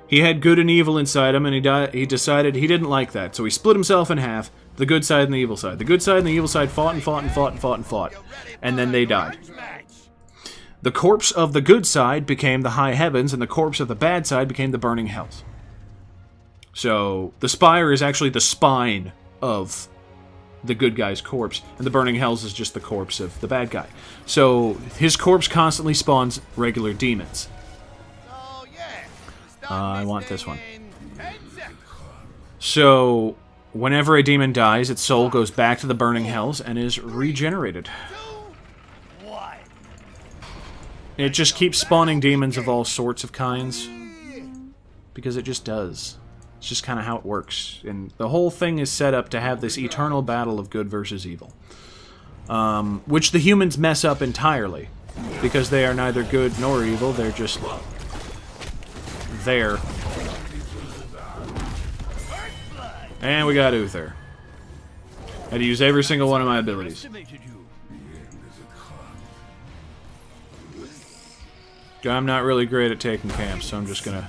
He had good and evil inside him, and he decided he didn't like that, so he split himself in half, the good side and the evil side. The good side and the evil side fought and fought and fought and fought and fought, and then they died. The corpse of the good side became the high heavens, and the corpse of the bad side became the burning hells. So, the spire is actually the spine of the good guy's corpse, and the burning hells is just the corpse of the bad guy. So, his corpse constantly spawns regular demons. I want this one. So, whenever a demon dies, its soul goes back to the burning hells and is regenerated. It just keeps spawning demons of all sorts of kinds, because it just does. It's just kind of how it works. And the whole thing is set up to have this eternal battle of good versus evil. Which the humans mess up entirely, because they are neither good nor evil, they're just there. And we got Uther. Had to use every single one of my abilities. I'm not really great at taking camps, so I'm just gonna...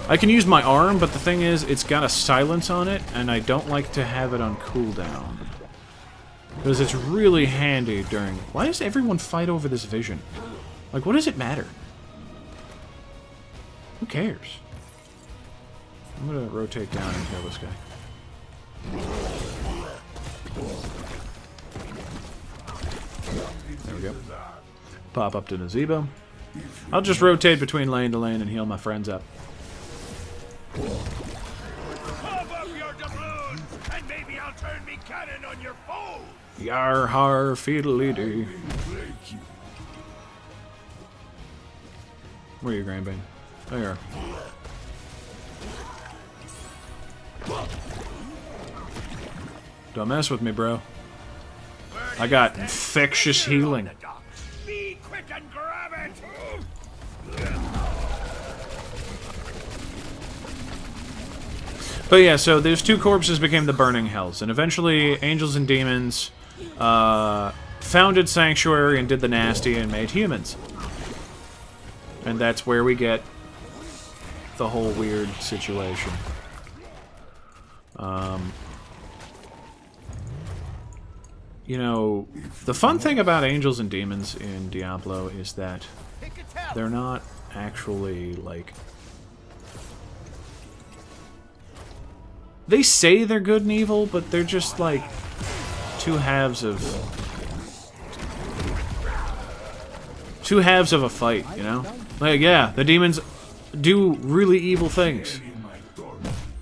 I can use my arm, but the thing is, it's got a silence on it, and I don't like to have it on cooldown. Because it's really handy during... Why does everyone fight over this vision? Like, what does it matter? Who cares? I'm gonna rotate down and kill this guy. There we go. Pop up to Nazebo. I'll just rotate between lane to lane and heal my friends up. Pop up your doubloons, and maybe I'll turn me cannon on your foe. Yar har fiddly-dee. Where are you, Grandbane? There you are. Don't mess with me, bro. I got infectious healing. Be quick and grab it. But yeah, so those two corpses became the burning hells, and eventually angels and demons founded Sanctuary and did the nasty and made humans. And that's where we get the whole weird situation. You know, the fun thing about angels and demons in Diablo is that they're not actually, like... They say they're good and evil, but they're just, like, two halves of a fight, you know? Like, yeah, the demons do really evil things.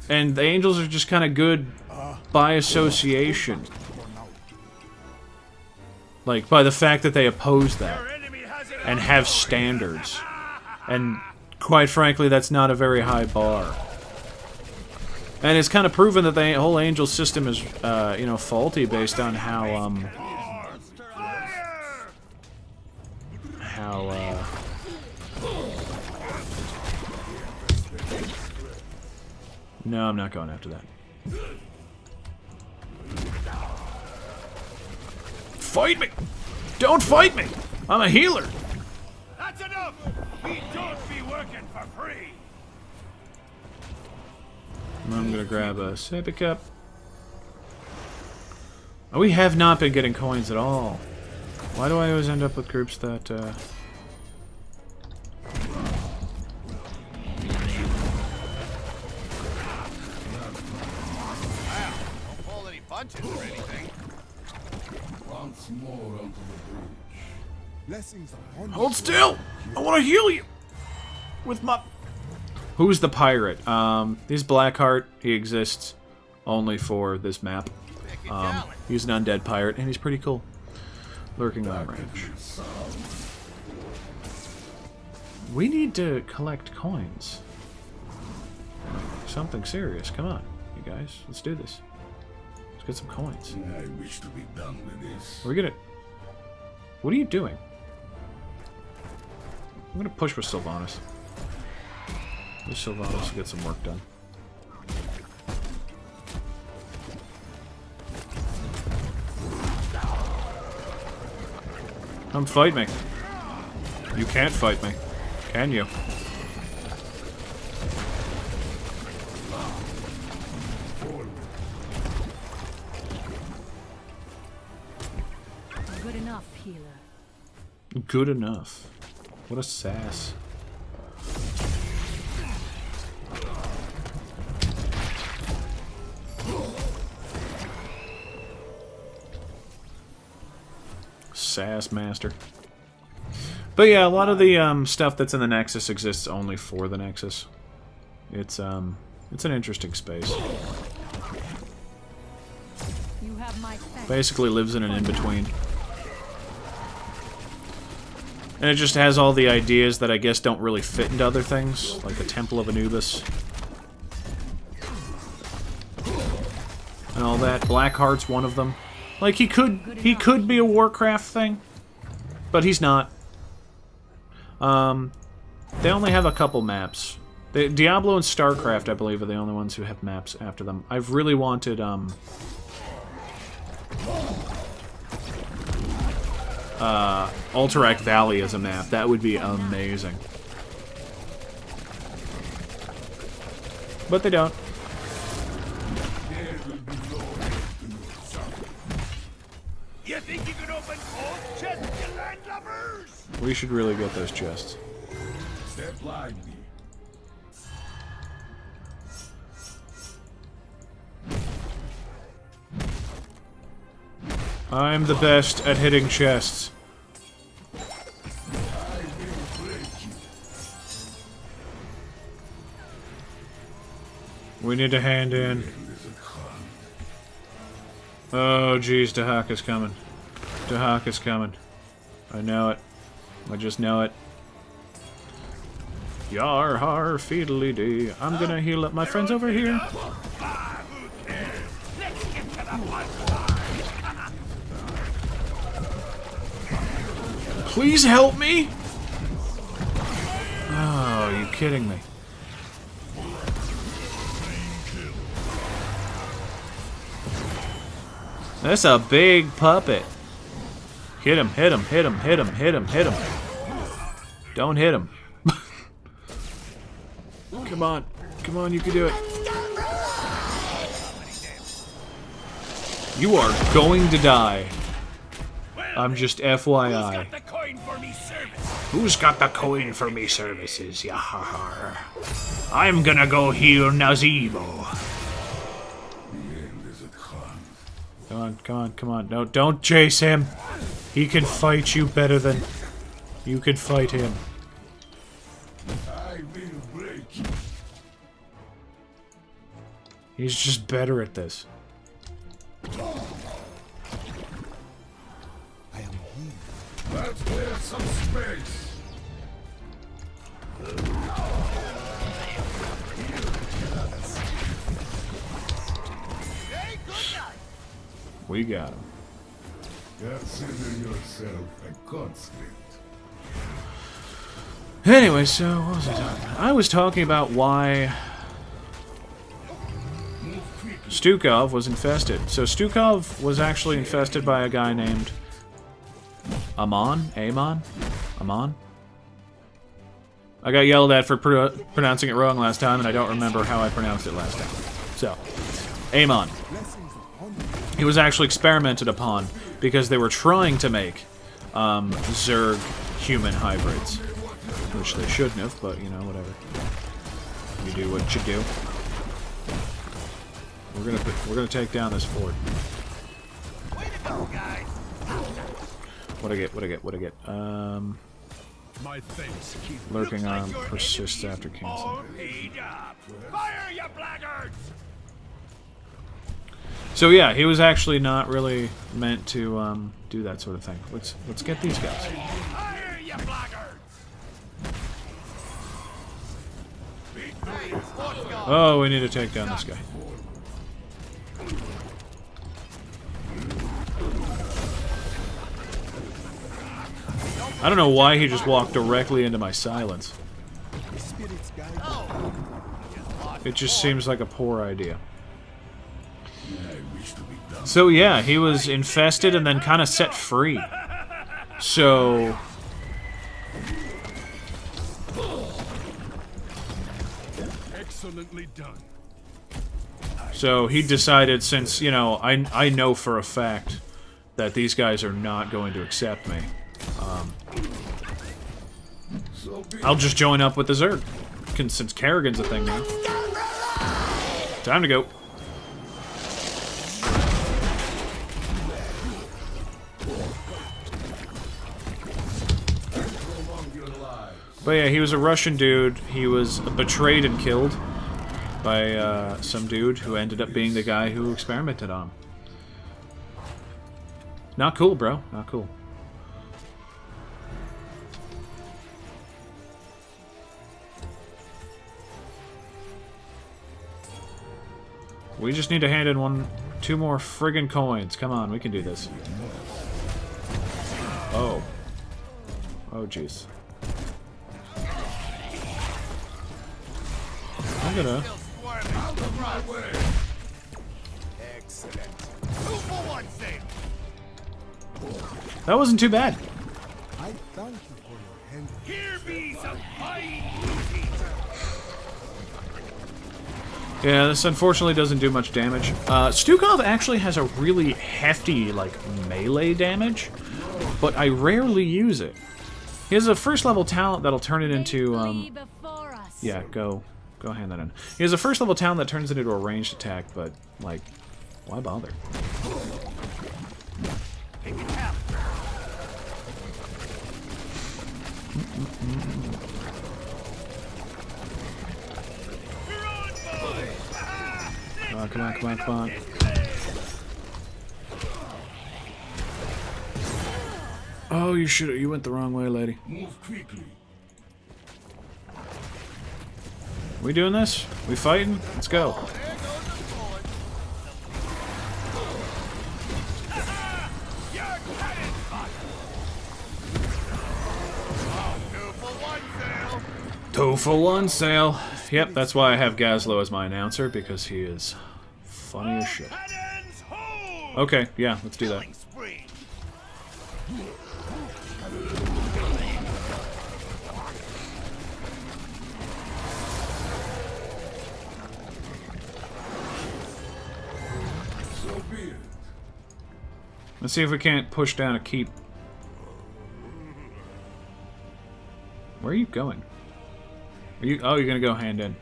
And the angels are just kind of good by association. Like, by the fact that they oppose that. And have standards. And, quite frankly, that's not a very high bar. And it's kind of proven that the whole angel system is, you know, faulty based on how, No, I'm not going after that. Fight me! Don't fight me! I'm a healer! That's enough! We don't be working for free! I'm gonna grab a sippy cup. Oh, we have not been getting coins at all. Why do I always end up with groups that, Wow, don't pull any punches or anything. Once more onto the bridge. Blessings upon you. Hold still! I want to heal you! With my... Who's the pirate? He's Blackheart. He exists only for this map. He's an undead pirate, and he's pretty cool. Lurking on range. We need to collect coins. Something serious. Come on, you guys. Let's do this. Let's get some coins. I wish to be done with this. Are we gonna... What are you doing? I'm gonna push with Sylvanas. Push Sylvanas to get some work done. Come fight me. You can't fight me. Can you? Good enough, healer. Good enough. What a sass. Sass master. But yeah, a lot of the stuff that's in the Nexus exists only for the Nexus. It's an interesting space. You have my thanks. Basically lives in an in-between. And it just has all the ideas that I guess don't really fit into other things, like the Temple of Anubis. And all that. Blackheart's one of them. Like, he could be a Warcraft thing, but he's not. They only have a couple maps. Diablo and StarCraft, I believe, are the only ones who have maps after them. I've really wanted, Alterac Valley as a map. That would be amazing. But they don't. You think you can open both chests, you landlubbers? We should really get those chests. Step lively. I'm the best at hitting chests. We need a hand in. Oh, geez, Dahak is coming. Dahak is coming. I know it. I just know it. Yar har feedly dee. I'm gonna heal up my friends over here. Please help me! Oh, are you kidding me? That's a big puppet. Hit him, hit him, hit him, hit him, hit him, hit him. Don't hit him. Come on. Come on, you can do it. You are going to die. I'm just FYI. Who's got the coin for me services? Yahar. I'm gonna go heal Nazeebo. Come on, come on, come on. No, don't chase him. He can fight you better than you can fight him. I will break you. He's just better at this. Let's clear some space. We got him. Consider yourself a conscript. Anyway, so what was I talking about? I was talking about why Stukov was infested. So Stukov was actually infested by a guy named Amon? Amon? I got yelled at for pronouncing it wrong last time, and I don't remember how I pronounced it last time. So, Amon. He was actually experimented upon because they were trying to make Zerg human hybrids. Which they shouldn't have, but, you know, whatever. You do what you do. We're gonna take down this fort. Way to go, guys. What I get? My face keeps Lurking arm persists after cancel. all paid up. Fire, you blackguards! So yeah, he was actually not really meant to do that sort of thing. Let's get these guys. Fire, you blackguards! Oh, we need to take down this guy. I don't know why he just walked directly into my silence. It just seems like a poor idea. So yeah, he was infested and then kind of set free. So... Excellently done. So he decided, since, you know, I know for a fact that these guys are not going to accept me, I'll just join up with the Zerg, since Kerrigan's a thing now. Time to go. But yeah, he was a Russian dude. He was betrayed and killed by some dude who ended up being the guy who experimented on him. Not cool, bro. Not cool. We just need to hand in two more friggin' coins. Come on, we can do this. Oh. Oh, jeez. I'm gonna... Excellent. 2 for 1 save. That wasn't too bad. I thank you for your hand. Here be some fine booty. Yeah, this unfortunately doesn't do much damage. Stukov actually has a really hefty, like, melee damage, but I rarely use it. He has a first level talent that'll turn it into, yeah, go hand that in. He has a first level talent that turns it into a ranged attack, but, like, why bother? Come on, come on, come on. Oh, you went the wrong way, lady. Move quickly. We doing this? We fighting? Let's go. Two for one sale. Yep, that's why I have Gazlo as my announcer, because he is funny as shit. Okay, yeah, let's do that. Let's see if we can't push down a keep. Where are you going? Are you? Oh, you're gonna go hand in.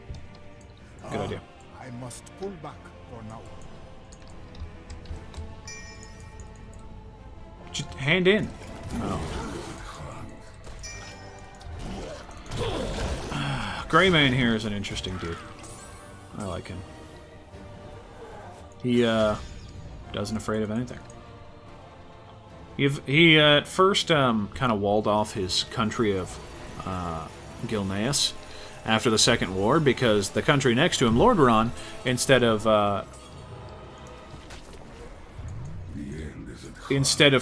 Good idea. I must pull back for now. Just hand in. Oh. Greyman here is an interesting dude. I like him. He doesn't afraid of anything. He at first kind of walled off his country of Gilneas after the Second War, because the country next to him, Lordran, instead of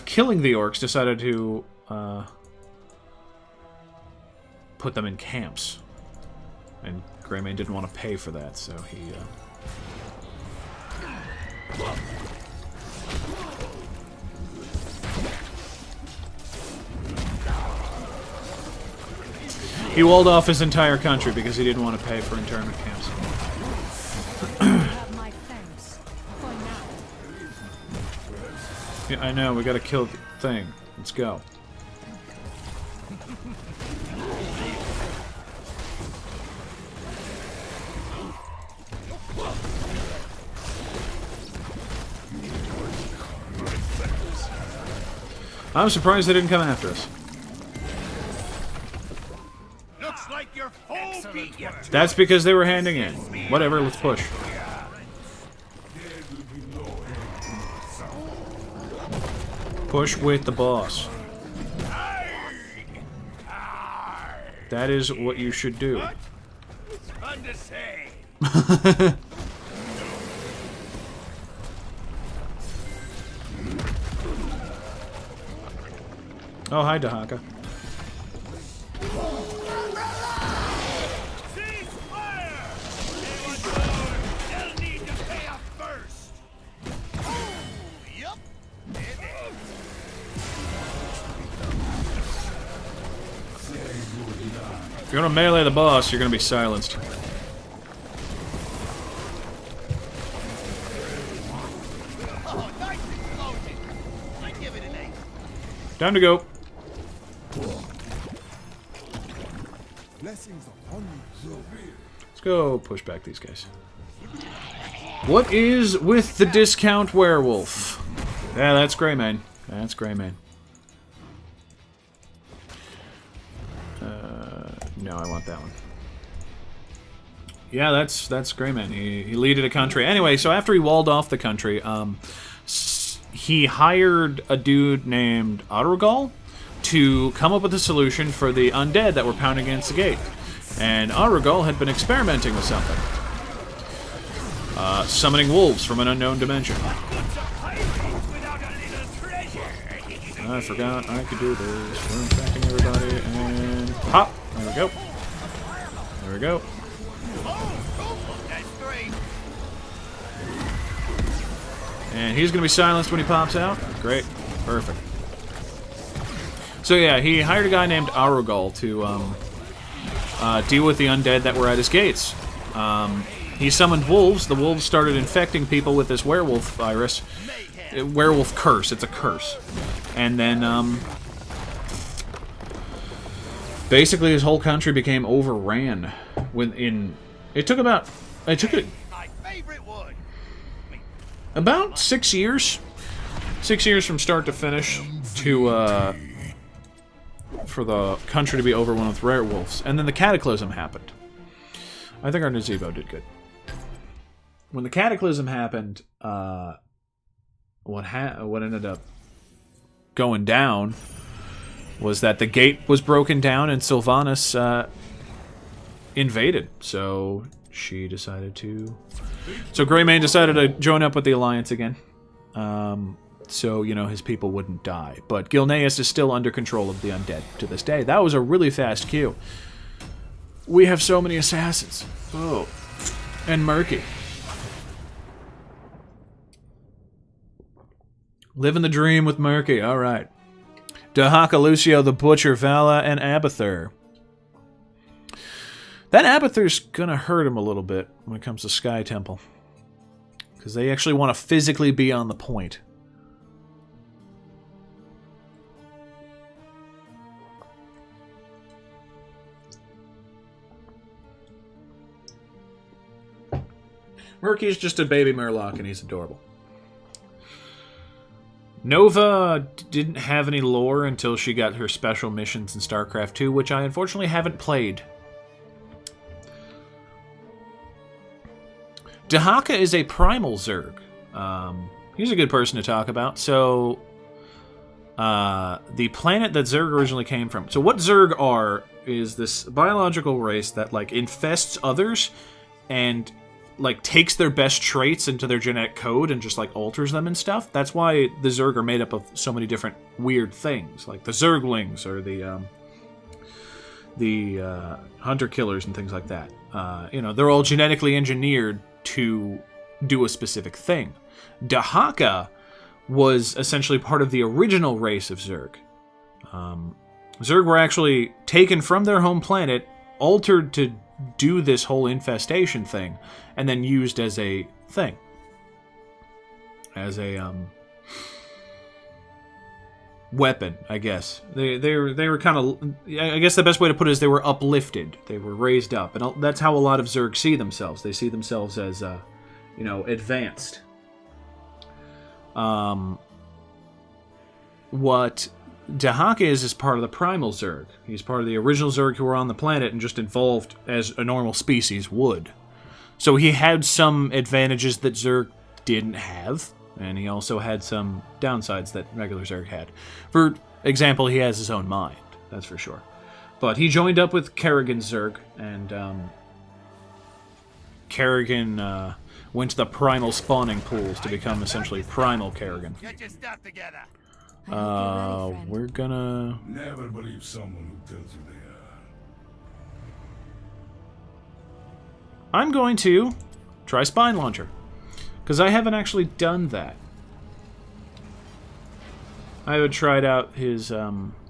killing the orcs, decided to put them in camps. And Greymane didn't want to pay for that, so he... He walled off his entire country because he didn't want to pay for internment camps. Yeah, I know, we gotta kill the thing. Let's go. I'm surprised they didn't come after us. Looks like you're full beat yet. That's because they were handing in. Whatever, let's push. Push with the boss. That is what you should do. It's fun to say. Oh, hi, Dahaka. If you're gonna melee the boss, you're gonna be silenced. Oh, nice explosion. I give it an 8. Time to go. Blessings upon you. Let's go push back these guys. What is with the discount werewolf? Yeah, that's Greymane. That's Greymane. No, I want that one. Yeah, that's Greymane. He leaded a country. Anyway, so after he walled off the country, he hired a dude named Arugal to come up with a solution for the undead that were pounding against the gate. And Arugal had been experimenting with something. Summoning wolves from an unknown dimension. I forgot I could do this. We're infecting everybody, and pop! There we go. There we go. And he's going to be silenced when he pops out. Great. Perfect. So yeah, he hired a guy named Arugal to deal with the undead that were at his gates. He summoned wolves. The wolves started infecting people with this werewolf virus. Werewolf curse. It's a curse. And then, basically his whole country became overran. It took about 6 years. 6 years from start to finish to, for the country to be overrun with werewolves. And then the Cataclysm happened. I think our Nazeebo did good. When the Cataclysm happened, what ended up going down was that the gate was broken down and Sylvanas invaded. So she decided to... So Greymane decided to join up with the Alliance again. So, you know, his people wouldn't die. But Gilneas is still under control of the undead to this day. That was a really fast queue. We have so many assassins. Oh. And Murky. Living the dream with Murky. Alright. Dahaka, Lucio, the Butcher, Vala, and Abathur. That Abathur's gonna hurt him a little bit when it comes to Sky Temple. Because they actually want to physically be on the point. Murky's just a baby Murloc and he's adorable. Nova didn't have any lore until she got her special missions in StarCraft 2, which I unfortunately haven't played. Dahaka is a primal Zerg. He's a good person to talk about. So, the planet that Zerg originally came from. So what Zerg are is this biological race that, like, infests others and, like, takes their best traits into their genetic code and just, like, alters them and stuff. That's why the Zerg are made up of so many different weird things. Like the Zerglings or the hunter-killers and things like that. You know, they're all genetically engineered to do a specific thing. Dahaka was essentially part of the original race of Zerg. Zerg were actually taken from their home planet, altered to do this whole infestation thing, and then used as a thing. As a weapon, I guess. They were kind of... I guess the best way to put it is they were uplifted. They were raised up. And that's how a lot of Zerg see themselves. They see themselves as, you know, advanced. What Dahaka is part of the primal Zerg. He's part of the original Zerg who were on the planet and just evolved as a normal species would. So he had some advantages that Zerg didn't have. And he also had some downsides that regular Zerg had. For example, he has his own mind, that's for sure. But he joined up with Kerrigan Zerg, and Kerrigan went to the primal spawning pools to become essentially primal Kerrigan. Get your stuff together. We're gonna... Never believe someone who tells you they are. I'm going to try Spine Launcher. Because I haven't actually done that. I haven't tried out his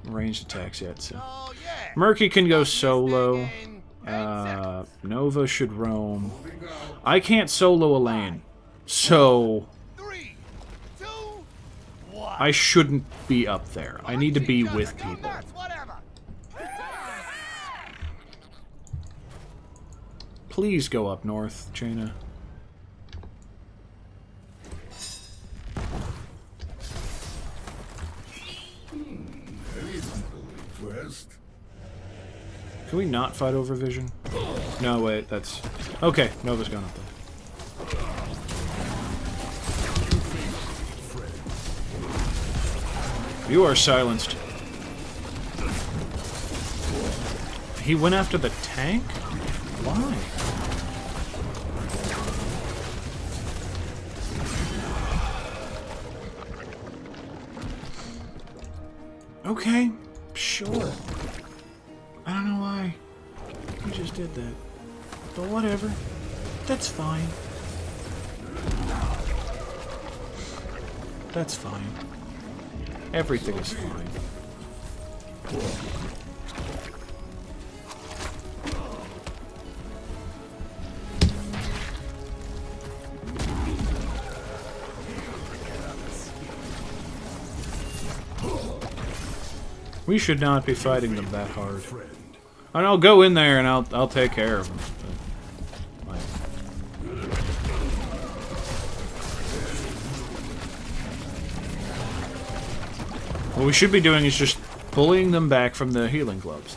ranged attacks yet, so... Oh, yeah. Murky can go solo. Nova should roam. I can't solo a lane, so 3, 2, 1. I shouldn't be up there. I need to be with people. Whatever. Please go up north, Jaina. Impressed? Can we not fight over vision? No, wait, that's... Okay, Nova's gone up there. You are silenced. He went after the tank? Why? Okay, sure. I don't know why he just did that. But whatever. That's fine. That's fine. Everything is fine. We should not be fighting them that hard. And I'll go in there and I'll take care of them. But, like, what we should be doing is just bullying them back from the healing globes.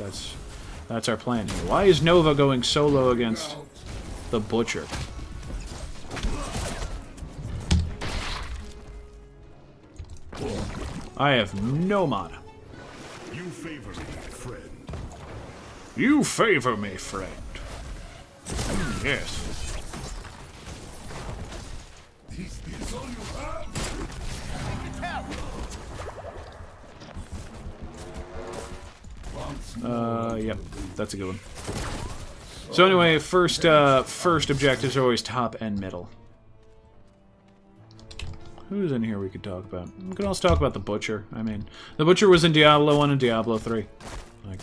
That's our plan here. Why is Nova going solo against the Butcher? I have no mana. You favor me, friend. You favor me, friend. Yes. Is this all you have? Yep, that's a good one. So anyway, first objectives are always top and middle. Who's in here we could talk about? We could also talk about the Butcher. I mean, the Butcher was in Diablo 1 and Diablo 3. Like,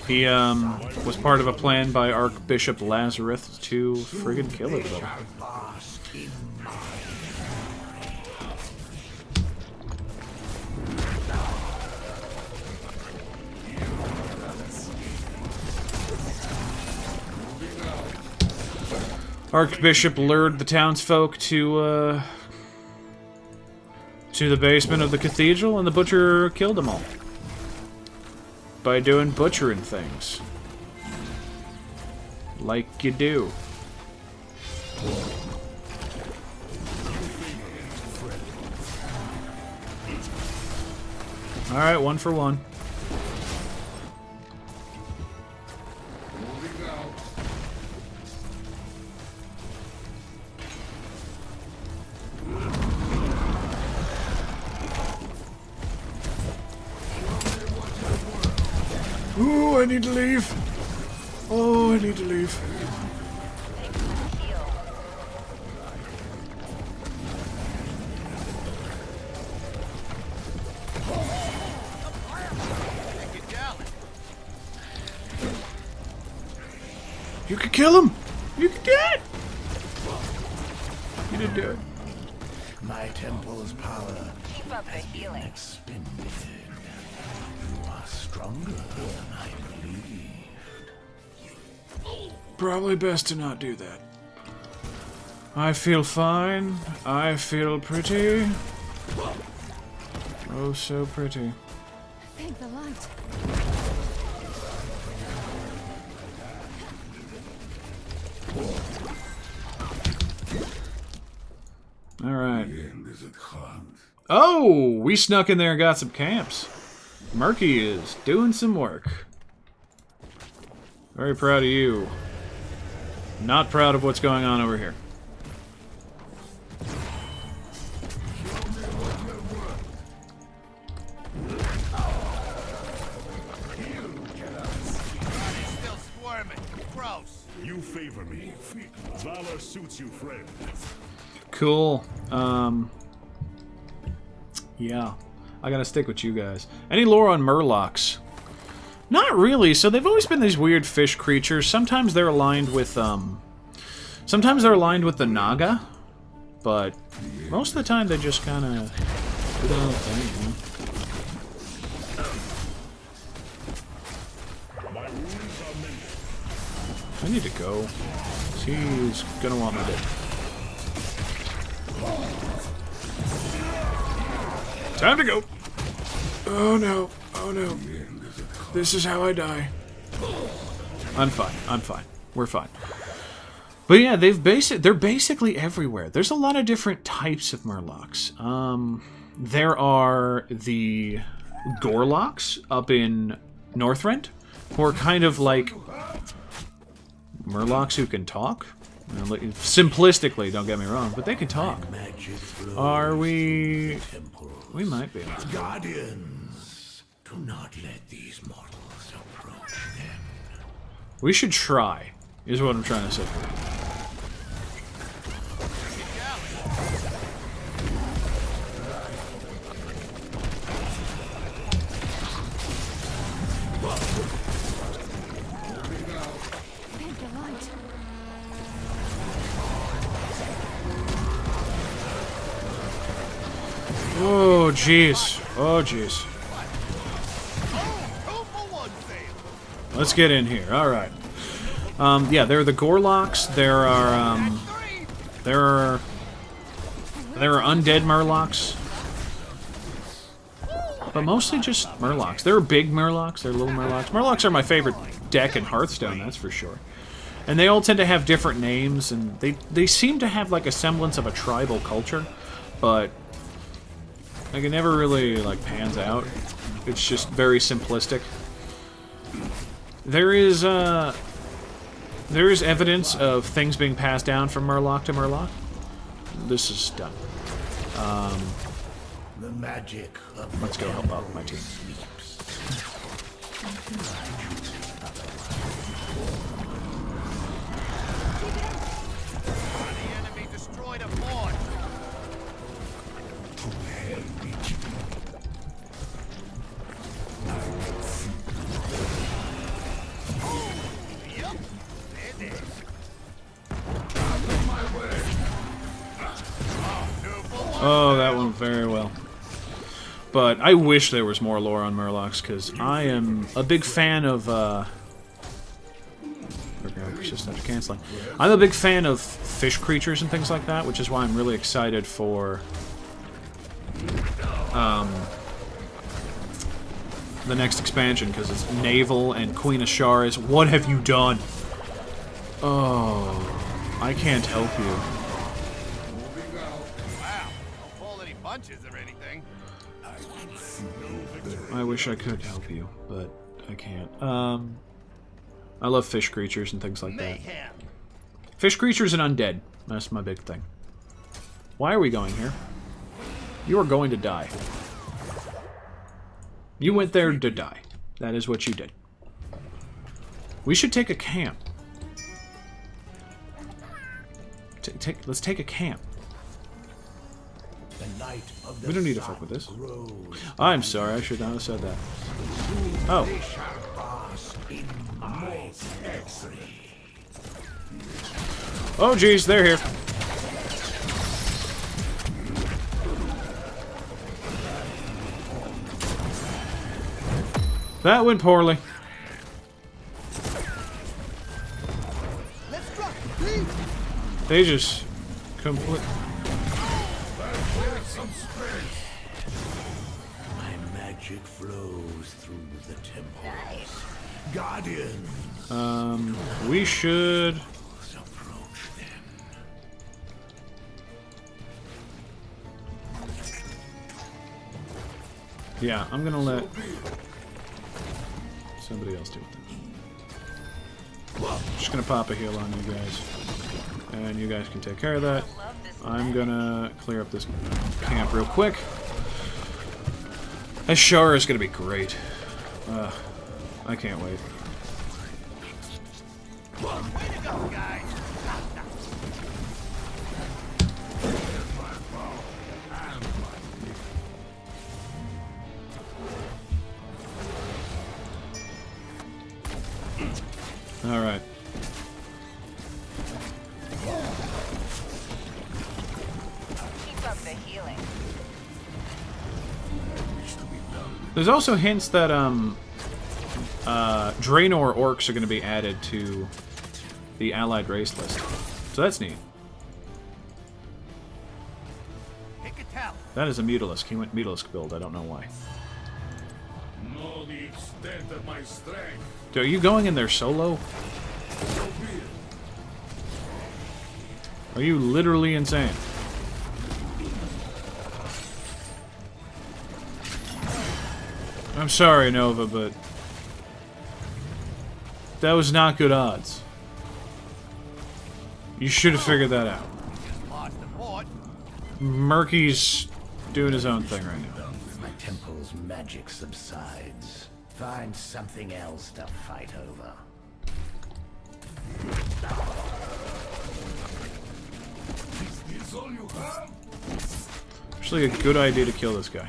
he was part of a plan by Archbishop Lazarus to friggin' kill everybody. Archbishop lured the townsfolk to the basement of the cathedral, and the Butcher killed them all by doing butchering things, like you do. All right, 1 for 1. Ooh, I need to leave. Oh, I need to leave. You could kill him. You could do it. You didn't do it. My temple's power Keep up the healing. expended. You are stronger than I believed. Probably best to not do that. I feel fine. I feel pretty. Oh, so pretty. Thank the light. All right. The end is at hand. Oh, we snuck in there and got some camps. Murky is doing some work. Very proud of you. Not proud of what's going on over here. Still squirming. gross. You favor me. Valor suits you, friend. Cool. Yeah. I gotta stick with you guys. Any lore on Murlocs? Not really. So they've always been these weird fish creatures. Sometimes they're aligned with, sometimes they're aligned with the Naga. But most of the time they just kind of do their own thing, you know? I need to go. He's gonna want me to. Time to go. Oh no. Oh no. This is how I die. I'm fine. I'm fine. We're fine. But yeah, they're basically everywhere. There's a lot of different types of Murlocs. There are the Gorloks up in Northrend, who are kind of like Murlocs who can talk. Simplistically, don't get me wrong, but they can talk. Are we... We might be. Guardians, do not let these mortals approach them. We should try, is what I'm trying to say. Oh, jeez. Oh, jeez. Let's get in here. All right. Yeah, there are the Gorloks. There are undead Murlocs, but mostly just Murlocs. There are big Murlocs. There are little Murlocs. Murlocs are my favorite deck in Hearthstone, that's for sure. And they all tend to have different names, and they seem to have like a semblance of a tribal culture, but like it never really like pans out. It's just very simplistic. There is evidence of things being passed down from Murloc to Murloc. This is done. The magic of Let's go help out my team. The enemy destroyed a fort. Oh, that went very well. But I wish there was more lore on Murlocs, because I am a big fan of, persistent after canceling. I'm a big fan of fish creatures and things like that, which is why I'm really excited for, the next expansion, because it's Naval and Queen Ashara's. What have you done? Oh, I can't help you. Punches or anything. I wish I could help you, but I can't. I love fish creatures and things like that. Fish creatures and undead. That's my big thing. Why are we going here? You are going to die. You went there to die. That is what you did. We should take a camp. Let's take a camp. We don't need to fuck with this. I'm sorry, I should not have said that. Oh. Oh, geez, they're here. That went poorly. They just complete. My magic flows through the temples. Guardians. We should. Approach them. Yeah, I'm gonna let somebody else do it. Just gonna pop a heal on you guys, and you guys can take care of that. I'm gonna clear up this camp real quick. Ashara is gonna be great. I can't wait. Way to go, guys! All right. Keep up the healing. There's also hints that Draenor orcs are going to be added to the allied race list, so that's neat. Take a towel. That is a Mutalisk. He went Mutalisk build. I don't know why. Know the extent of my strength. Dude, are you going in there solo? Are you literally insane? I'm sorry, Nova, but that was not good odds. You should have figured that out. Just lost the fort. Murky's doing his own thing right now. My temple's magic subsides. Find something else to fight over. Is this all you have? Actually, a good idea to kill this guy.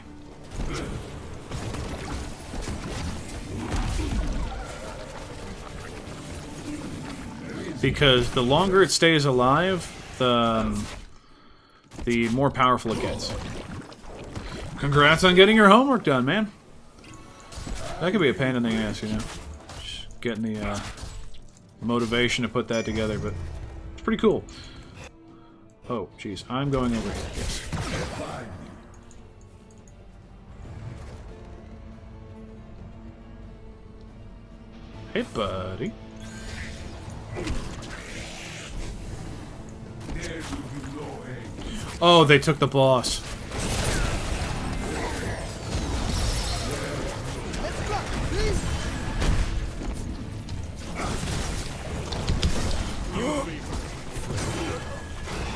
Because the longer it stays alive, the more powerful it gets. Congrats on getting your homework done, man. That could be a pain in the ass, you know. Just getting the motivation to put that together, but it's pretty cool. Oh, jeez. I'm going over here. Yes. Hey, buddy. Oh, they took the boss.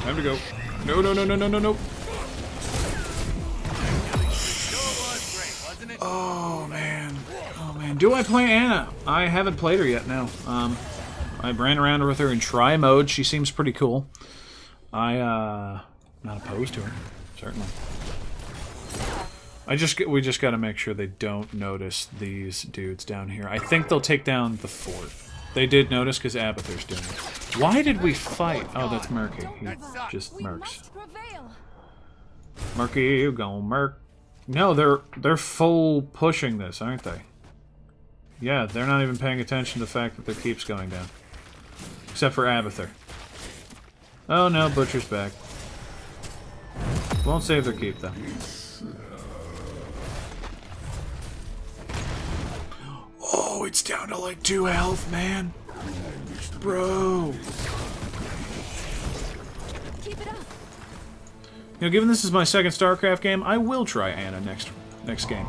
Time to go. No, no, no, no, no, no, no. Oh, man. Oh, man. Do I play Anna? I haven't played her yet, no. I ran around with her in try mode. She seems pretty cool. Not opposed to her, certainly. We just got to make sure they don't notice these dudes down here. I think they'll take down the fort. They did notice because Abathur's doing it. Why did we fight? Oh, that's Murky. He just murks. Murky, you go, Murk. No, they're full pushing this, aren't they? Yeah, they're not even paying attention to the fact that their keep's going down. Except for Abathur. Oh no, Butcher's back. Won't save their keep, though. Oh, it's down to like 2 health, man. Bro. Keep it up. You know, given this is my second StarCraft game, I will try Anna next game.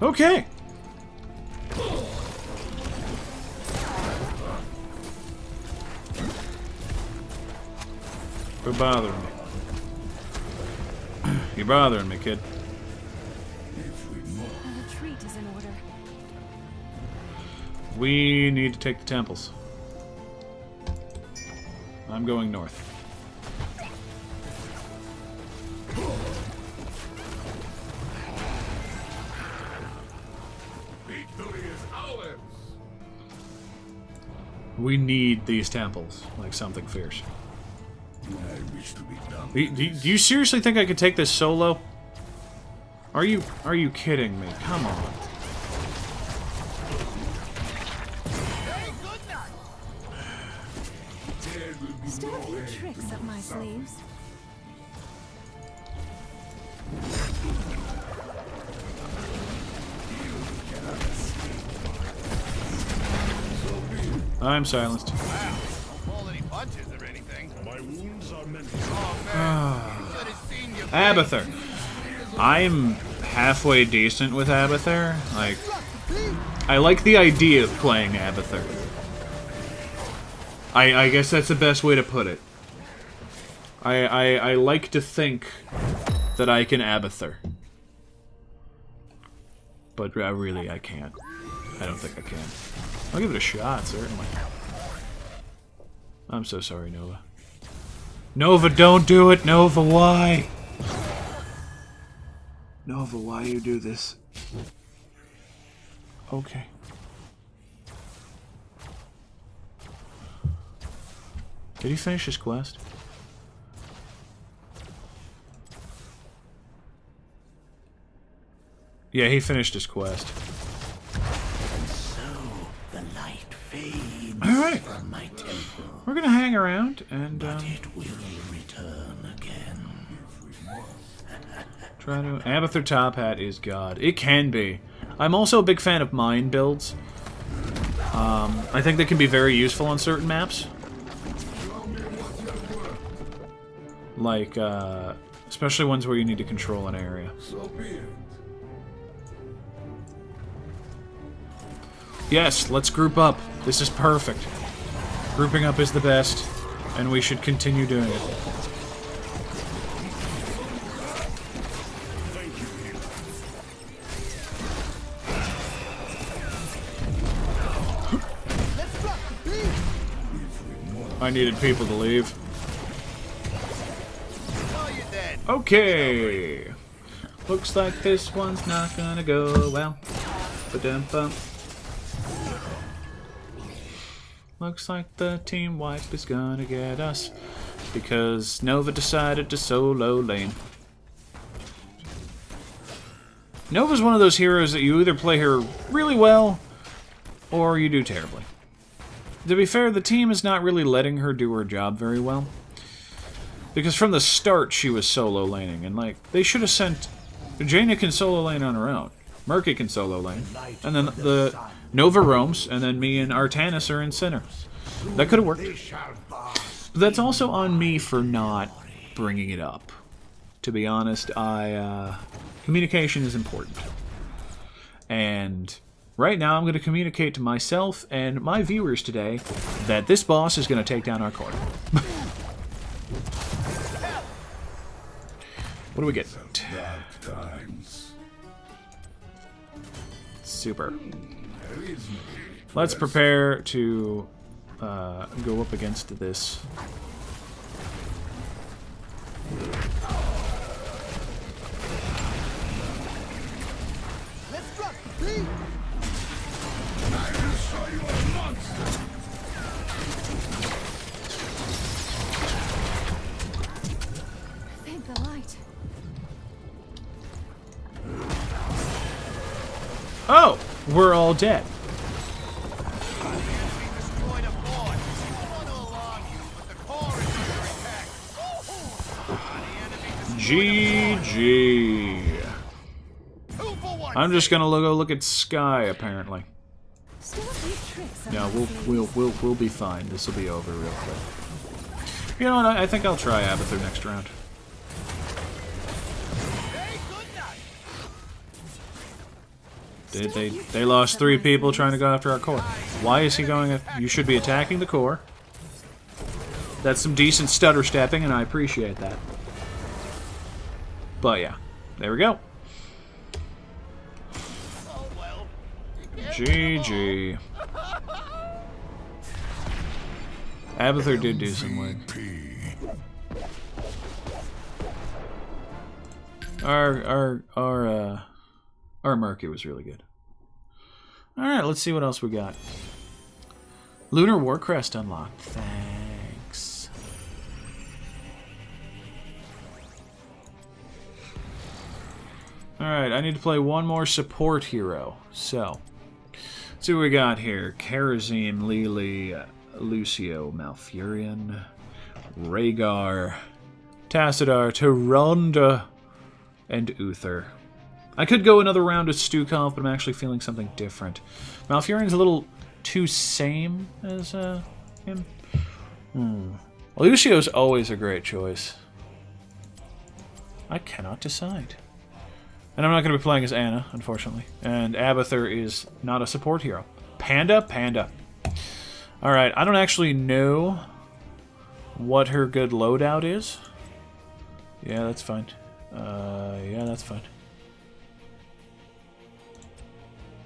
Okay. You're bothering me. You're bothering me, kid. The retreat is in order. We need to take the temples. I'm going north. Victory is ours. We need these temples, like something fierce. I wish to be done. Do you seriously think I could take this solo? Are you kidding me? Come on. Still a few tricks up my sleeves. I'm silenced. Don't pull any punches or anything. My wounds are meant to. Should have seen you. Abathur. I'm halfway decent with Abathur. Like, I like the idea of playing Abathur. I guess that's the best way to put it. I like to think that I can Abathur. But really, I can't. I don't think I can. I'll give it a shot, certainly. I'm so sorry, Nova. Nova, don't do it! Nova, why? Nova, why you do this? Okay. Did he finish his quest? Yeah, he finished his quest. And so the light fades Alright. from my temple. We're gonna hang around and It will return again. try to... Abathur Top Hat is God. It can be. I'm also a big fan of mine builds. I think they can be very useful on certain maps. Like, especially ones where you need to control an area. Yes, let's group up. This is perfect. Grouping up is the best, and we should continue doing it. I needed people to leave. Okay. Looks like this one's not gonna go well. Ba-dum-bum. Looks like the team wipe is gonna get us because Nova decided to solo lane. Nova's one of those heroes that you either play her really well or you do terribly. To be fair, the team is not really letting her do her job very well. Because from the start, she was solo laning, and like, they should have sent... Jaina can solo lane on her own. Murky can solo lane. And then the Nova roams, and then me and Artanis are in center. That could have worked. But that's also on me for not bringing it up. To be honest, communication is important. And right now I'm going to communicate to myself and my viewers today that this boss is going to take down our core. What do we get? Super. Let's prepare to go up against this. Thank the light. Oh, we're all dead. GG. I'm just gonna go look at Sky. Apparently, Still a few tricks. no, we'll be fine. This will be over real quick. You know what? I think I'll try Abathur next round. They lost 3 people trying to go after our core. Why is he going? You should be attacking the core. That's some decent stutter stepping, and I appreciate that. But yeah, there we go. GG. Abathur did do some work. Our Murky was really good. Alright, let's see what else we got. Lunar Warcrest unlocked. Thanks. Alright, I need to play one more support hero. So, let's see what we got here. Karazim, Lili, Lucio, Malfurion, Rhaegar, Tassadar, Tyrande, and Uther. I could go another round with Stukov, but I'm actually feeling something different. Malfurion's a little too same as him. Lucio's always a great choice. I cannot decide. And I'm not going to be playing as Anna, unfortunately. And Abathur is not a support hero. Panda? Panda. Alright, I don't actually know what her good loadout is. Yeah, that's fine. Yeah, that's fine.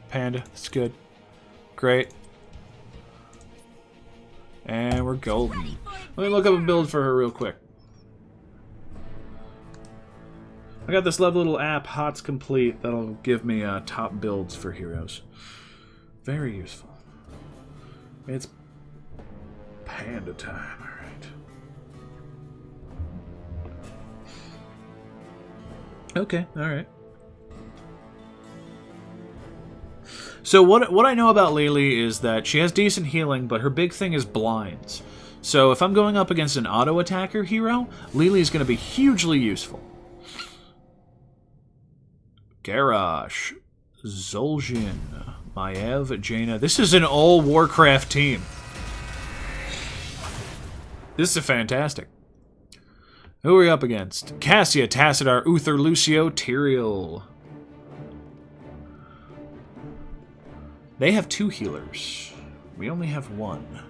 Panda, that's good. Great. And we're golden. Let me look up a build for her real quick. I got this lovely little app, HoTS Complete, that'll give me top builds for heroes. Very useful. It's panda time, alright. Okay, alright. So what I know about Lily is that she has decent healing, but her big thing is blinds. So if I'm going up against an auto-attacker hero, Lily's going to be hugely useful. Garrosh, Zul'jin, Maiev, Jaina. This is an all-Warcraft team. This is fantastic. Who are we up against? Cassia, Tassadar, Uther, Lucio, Tyrael. They have 2 healers. We only have 1.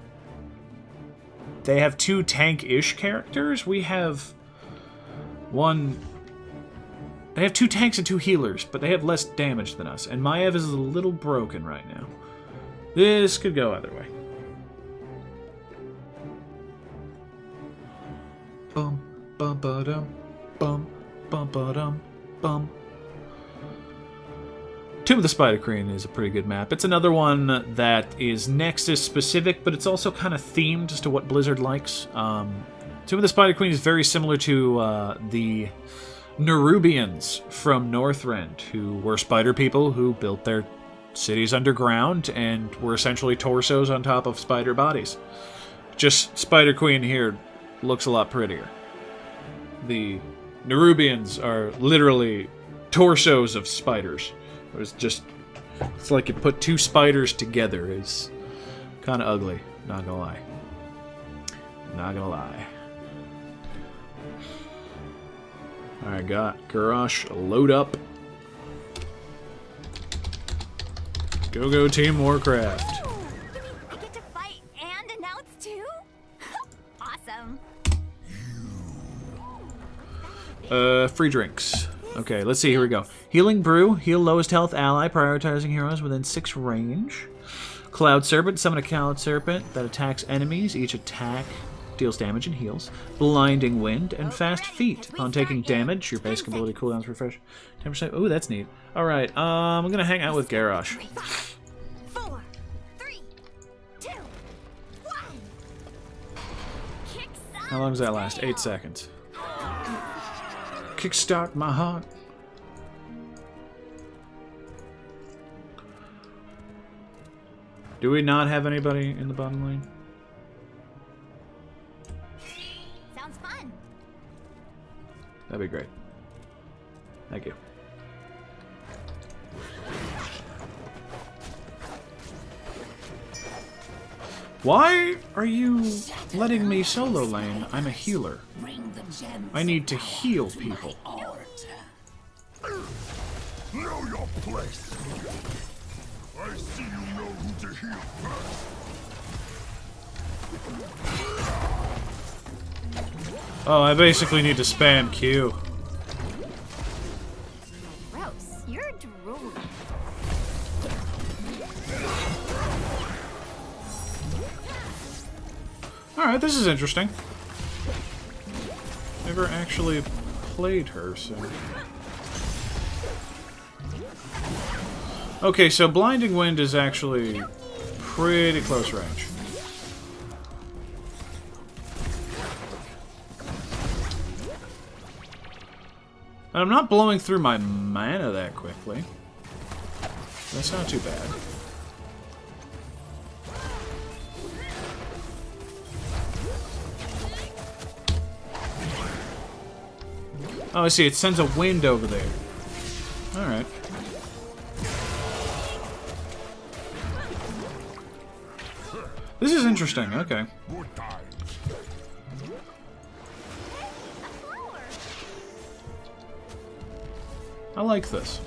They have 2 tank-ish characters. We have 1... They have 2 tanks and 2 healers, but they have less damage than us. And Maiev is a little broken right now. This could go either way. Bum, bum, ba-dum, bum, bum, ba-dum, bum. Tomb of the Spider Queen is a pretty good map. It's another one that is Nexus specific, but it's also kind of themed as to what Blizzard likes. Tomb of the Spider Queen is very similar to the Nerubians from Northrend, who were spider people who built their cities underground and were essentially torsos on top of spider bodies. Just Spider Queen here looks a lot prettier. The Nerubians are literally torsos of spiders. It's like you put 2 spiders together. It's kind of ugly, not gonna lie. Not gonna lie. Alright, got Garrosh, load up. Go Team Warcraft. You mean I get to fight and announce too? Awesome. Free drinks. Okay, let's see, here we go. Healing Brew, heal lowest health ally, prioritizing heroes within 6 range. Cloud Serpent, summon a Cloud Serpent that attacks enemies. Each attack deals damage and heals. Blinding Wind, and Fast Feet. On taking damage, your basic ability cooldowns refresh 10%. Ooh, that's neat. Alright, I'm gonna hang out with Garrosh. 5, 4, 3, 2, 1. How long does that last? 8 seconds. Kickstart my heart. Do we not have anybody in the bottom lane? Sounds fun. That'd be great. Thank you. Why are you letting me solo lane? I'm a healer. I need to heal people. Know your place. I see you know who to heal first. Oh, I basically need to spam Q. Gross. You're drooling. Alright, this is interesting. Never actually played her, so... Okay, so Blinding Wind is actually pretty close range. And I'm not blowing through my mana that quickly. That's not too bad. Oh, I see. It sends a wind over there. Alright. This is interesting. Okay. I like this.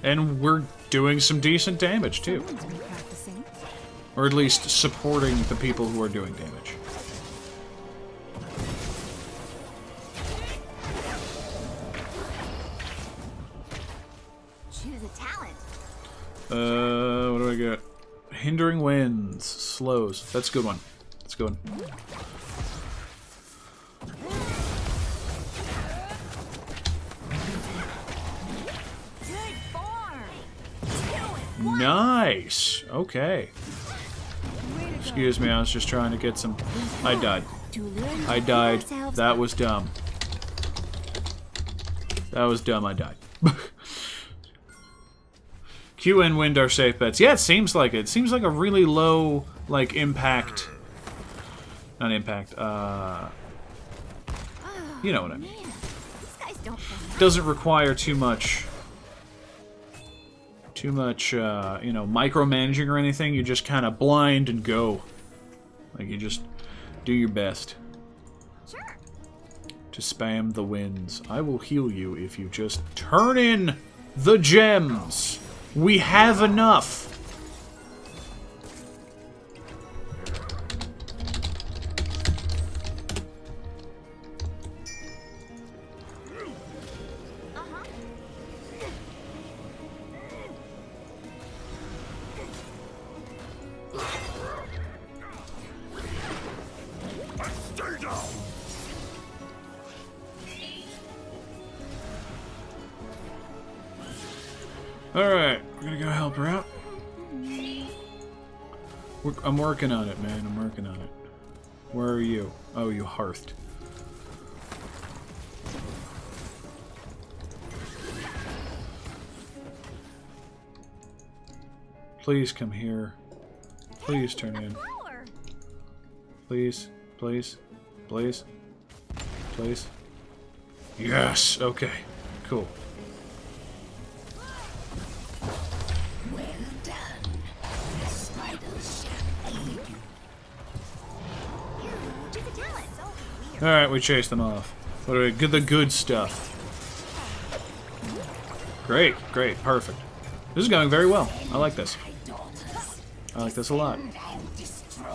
And we're doing some decent damage, too. Someone's been practicing. Or at least supporting the people who are doing damage. Choose a talent. What do I get? Hindering winds. Slows. That's a good one. That's a good one. Good form. Nice. Okay. Excuse me, I was just trying to get some... I died. I died. That was dumb. That was dumb, I died. Q and wind are safe bets. Yeah, it seems like it. It seems like a really low, like, impact... Not impact, you know what I mean. These guys don't Doesn't require too much, you know, micromanaging or anything. You just kind of blind and go. Like, you just do your best. Sure. To spam the winds. I will heal you if you just turn in the gems. We have enough. Stay down. Alright, we're gonna go help her out. I'm working on it, man. I'm working on it. Where are you? Oh, you hearthed. Please come here. Please turn in. Power. Please. Please. Please. Please. Yes! Okay. Cool. Well done. The spiders shall aid you. Choose a talent. So weird. Alright, we chased them off. What do we get? The good stuff. Great, great, perfect. This is going very well. I like this. My daughters, I like this a lot. and destroy.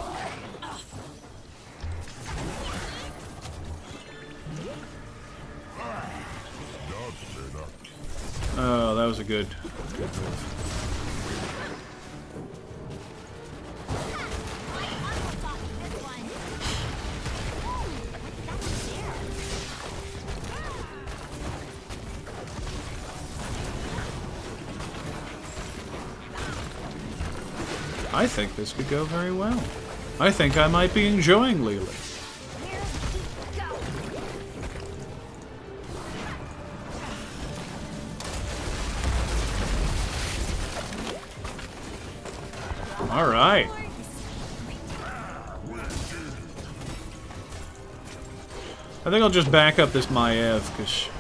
Oh, that was a good move. I think this could go very well. I think I might be enjoying Lily. All right. I think I'll just back up this Maiev, because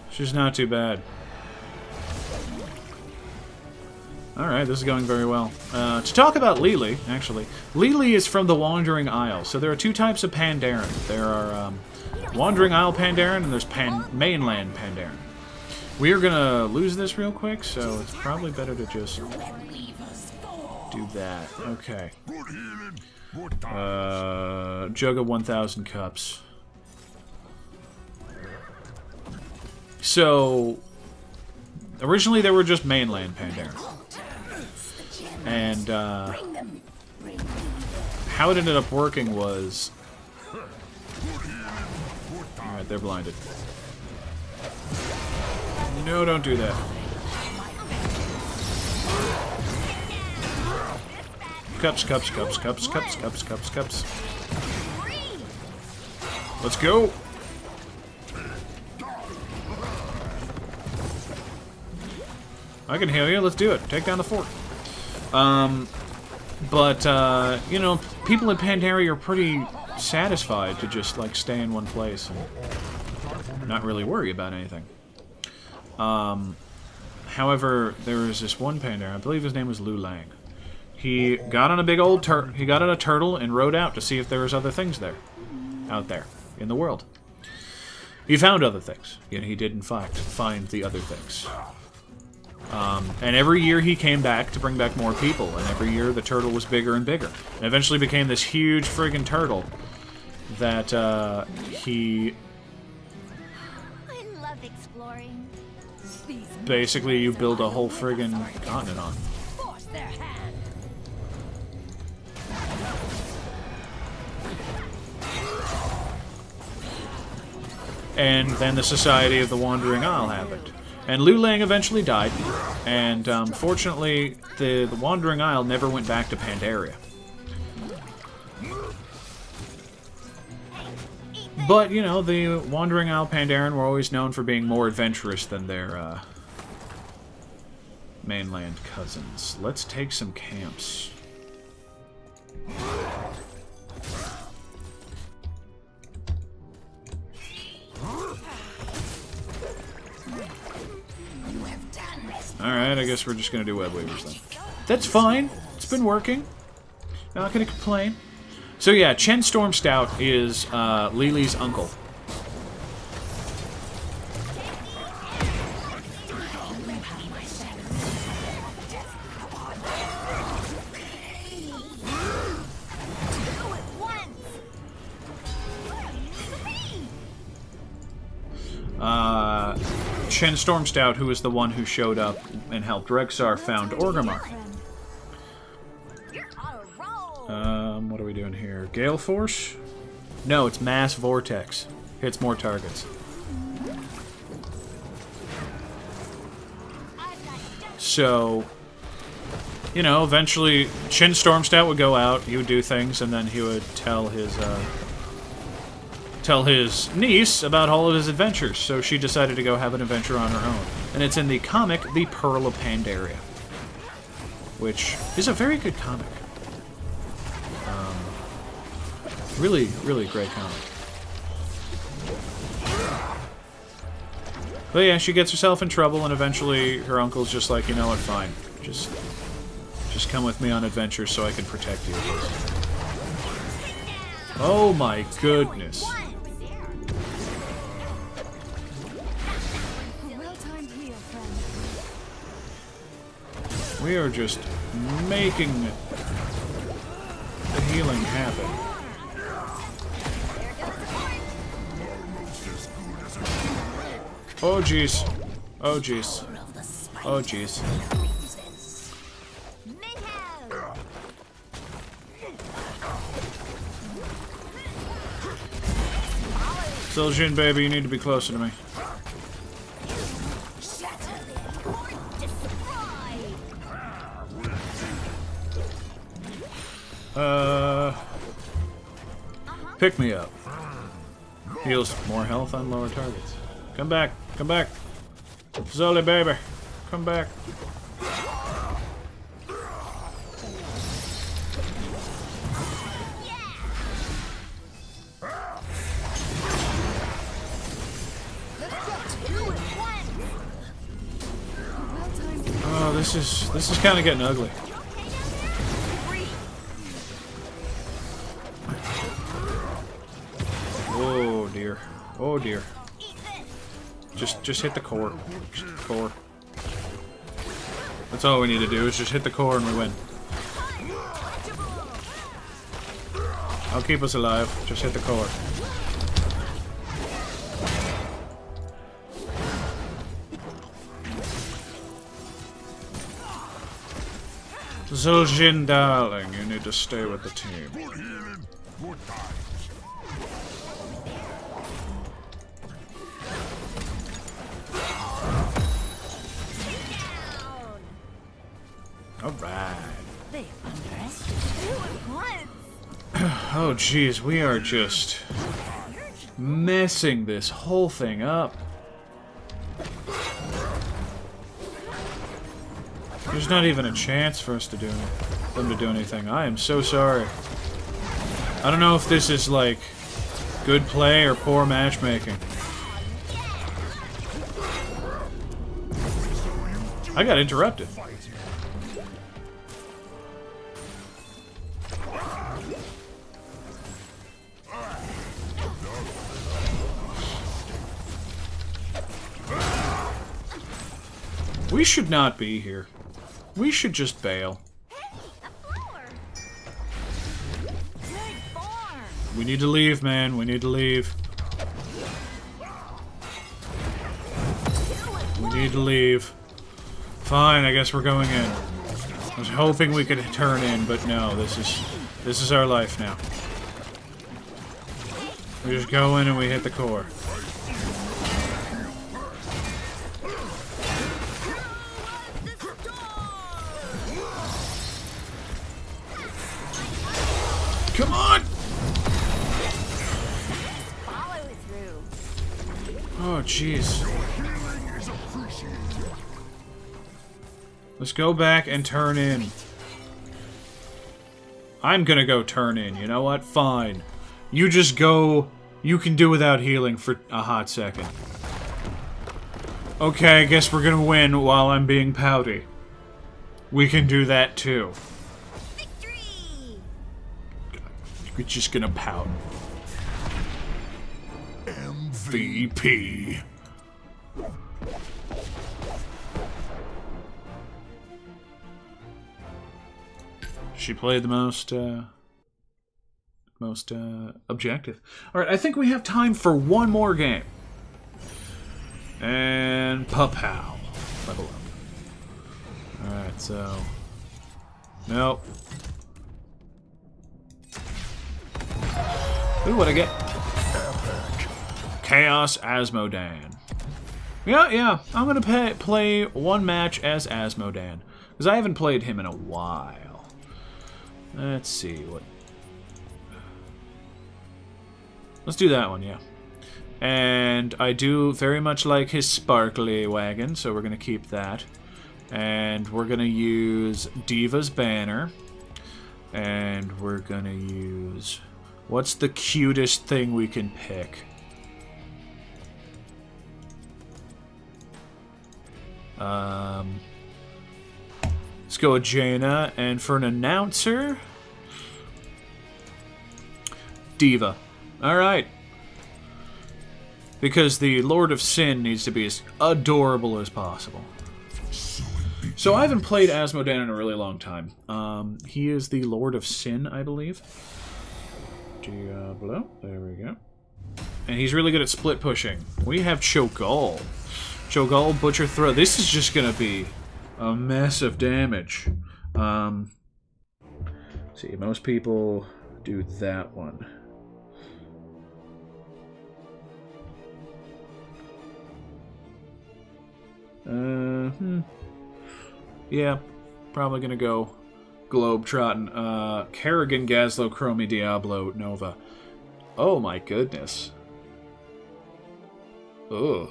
she's not too bad. Alright, this is going very well. To talk about Lily, actually, Lily is from the Wandering Isle. So there are two types of Pandaren. There are Wandering Isle Pandaren, and there's mainland Pandaren. We are going to lose this real quick, so it's probably better to just do that. Okay. Good healing. Good time. Jug of 1,000 cups. So, originally they were just mainland Pandaren. And how it ended up working was... Alright, they're blinded. No, don't do that. Cups, cups, cups, cups, cups, cups, cups, cups. Let's go! I can heal you, let's do it. Take down the fort. You know, people in Pandaria are pretty satisfied to just, like, stay in one place and not really worry about anything. However, there was this one Pandaren, I believe his name was Lu Lang. He got on a big old he got on a turtle and rode out to see if there was other things there. Out there. In the world. he found other things. You know, he did in fact find the other things. And every year he came back to bring back more people, and every year the turtle was bigger and bigger. And eventually became this huge friggin' turtle that he... I love exploring. Basically, you build a whole friggin' continent on. Force their hand. And then the Society of the Wandering Isle happened. And Liu Lang eventually died, and fortunately, the Wandering Isle never went back to Pandaria. But, you know, the Wandering Isle Pandaren were always known for being more adventurous than their mainland cousins. Let's take some camps. Alright, I guess we're just gonna do web weavers then. That's fine. It's been working. Not gonna complain. So yeah, Chen Stormstout is Lily's uncle. Chen Stormstout, who is the one who showed up and helped Rexar found Orgrimmar. What are we doing here? Gale Force? No, it's Mass Vortex. Hits more targets. So, you know, eventually Chen Stormstout would go out, he would do things, and then he would tell his niece about all of his adventures, so she decided to go have an adventure on her own. And it's in the comic, The Pearl of Pandaria, which is a very good comic. Really, really great comic. But yeah, she gets herself in trouble, and eventually her uncle's just like, you know what, fine. Just come with me on adventures so I can protect you. Oh my goodness. We are just making the healing happen. Oh jeez. Oh jeez. Oh jeez. Siljin, baby, you need to be closer to me. Pick me up. Heals more health on lower targets. Come back. Come back. Zoli, baby. Come back. Oh, this is kind of getting ugly. Oh dear. Oh dear. Just hit the core. Just hit the core. That's all we need to do is just hit the core and we win. I'll keep us alive. Just hit the core. Zul'jin, darling, you need to stay with the team. Good healing, good times. Alright. They underestimated. Oh jeez, we are just messing this whole thing up. There's not even a chance for us to do them to do anything. I am so sorry. I don't know if this is like good play or poor matchmaking. I got interrupted. We should not be here. We should just bail. We need to leave, man. We need to leave. We need to leave. Fine, I guess we're going in. I was hoping we could turn in, but no, this is our life now. We just go in and we hit the core. Come on! Follow through. Oh, jeez. Let's go back and turn in. I'm gonna go turn in. You know what? Fine. You just go. You can do without healing for a hot second. Okay, I guess we're gonna win while I'm being pouty. We can do that too. Victory! We're just gonna pout. MVP. She played the most objective. Alright, I think we have time for one more game. And pa-pow. Level up. Alright, so... Nope. Ooh, what'd I get? Chaos Asmodan. Yeah, I'm gonna play one match as Asmodan. Because I haven't played him in a while. Let's see, what... Let's do that one, yeah. And I do very much like his sparkly wagon, so we're going to keep that. And we're going to use Diva's banner. And we're going to use... What's the cutest thing we can pick? Let's go with Jaina, and for an announcer, Diva. Alright. Because the Lord of Sin needs to be as adorable as possible. So I haven't played Asmodan in a really long time. He is the Lord of Sin, I believe. Diablo. There we go. And he's really good at split pushing. We have Cho'Gall. Cho'Gall, Butcher Throw. This is just going to be a mess of damage. See, most people do that one. Yeah, probably gonna go Globetrotting. Kerrigan, Gazlo, Chromie, Diablo, Nova. Oh my goodness. Ugh.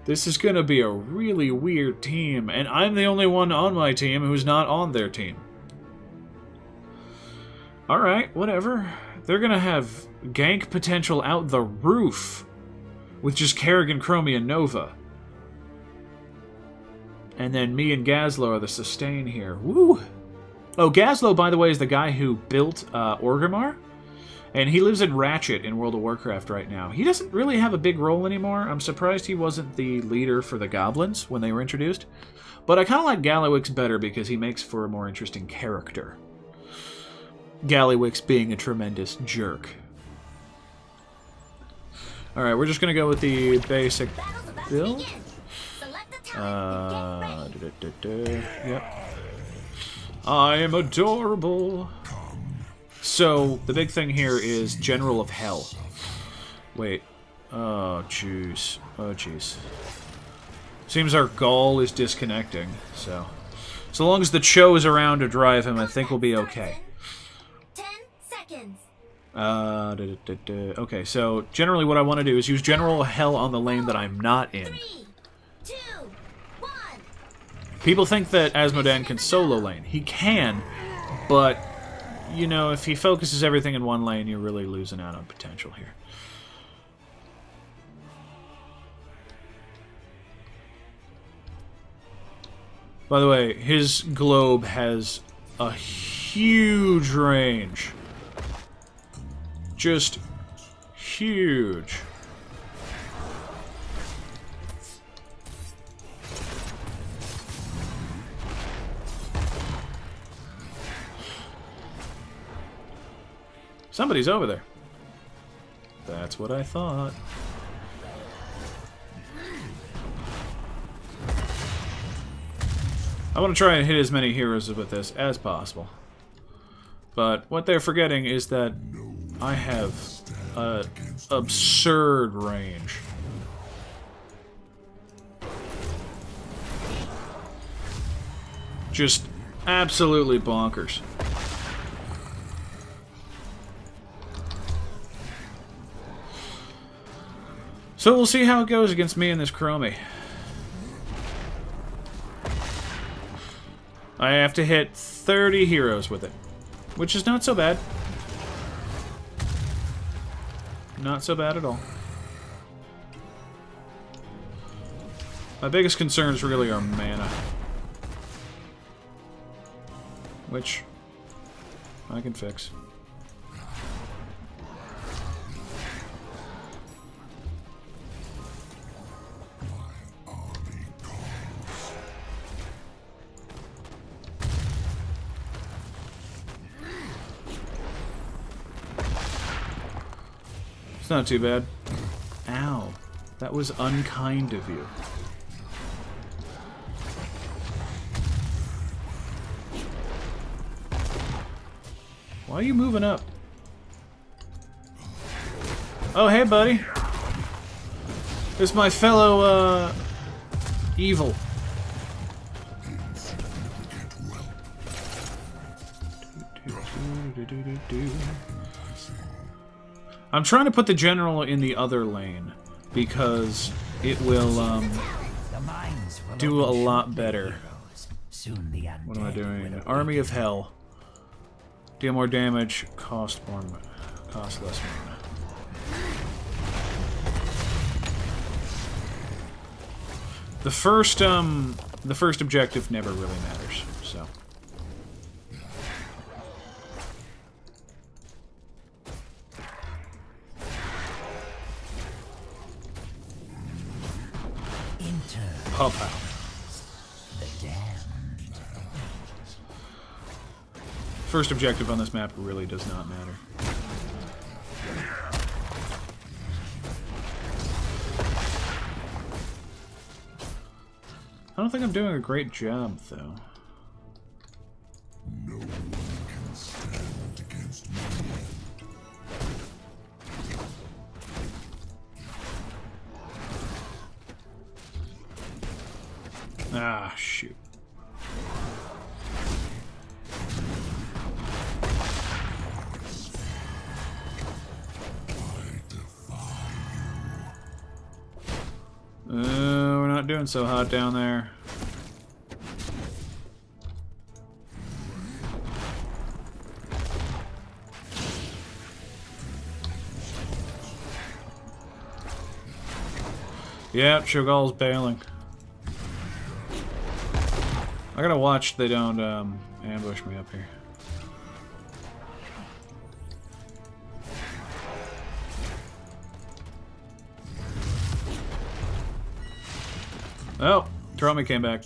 This is gonna be a really weird team, and I'm the only one on my team who's not on their team. Alright, whatever. They're gonna have gank potential out the roof with just Kerrigan, Chromie, and Nova. And then me and Gazlo are the sustain here. Woo! Oh, Gazlo, by the way, is the guy who built Orgrimmar. And he lives in Ratchet in World of Warcraft right now. He doesn't really have a big role anymore. I'm surprised he wasn't the leader for the goblins when they were introduced. But I kind of like Gallywix better because he makes for a more interesting character. Gallywix being a tremendous jerk. Alright, we're just going to go with the basic build. Yep. I am adorable. So, the big thing here is General of Hell. Wait. Oh, jeez. Oh, jeez. Seems our Gaul is disconnecting, so... So long as the Cho is around to drive him, I think we'll be okay. 10 seconds. Okay, so generally what I want to do is use General of Hell on the lane that I'm not in. 3, 2, 1. People think that Asmodan can solo lane. He can, but... You know, if he focuses everything in one lane, you're really losing out on potential here. By the way, his globe has a huge range. Just huge. Somebody's over there. That's what I thought. I want to try and hit as many heroes with this as possible. But what they're forgetting is that I have an absurd range. Just absolutely bonkers. So we'll see how it goes against me and this Chromie. I have to hit 30 heroes with it, which is not so bad. Not so bad at all. My biggest concerns really are mana, which I can fix. It's not too bad. Ow. That was unkind of you. Why are you moving up? Oh, hey, buddy. This is my fellow, evil. I'm trying to put the general in the other lane because it will do a lot better. What am I doing? Army of Hell. Deal more damage, cost less mana. The first objective never really matters, so. Pop out. First objective on this map really does not matter. I don't think I'm doing a great job, though. No one can stand against me. Ah, shoot. We're not doing so hot down there. Yep, Chagall's bailing. I gotta watch they don't ambush me up here. Oh, Chromie came back.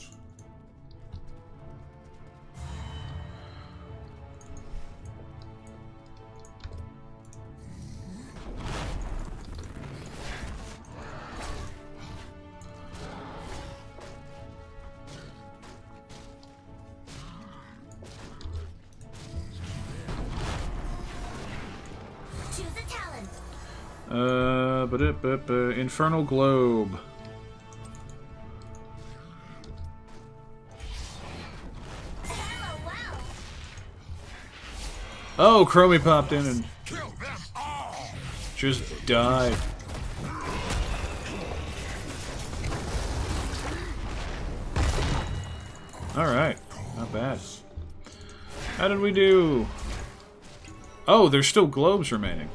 Choose a talent. Infernal Globe. Oh, Chromie popped in and just died. Alright, not bad. How did we do? Oh, there's still globes remaining.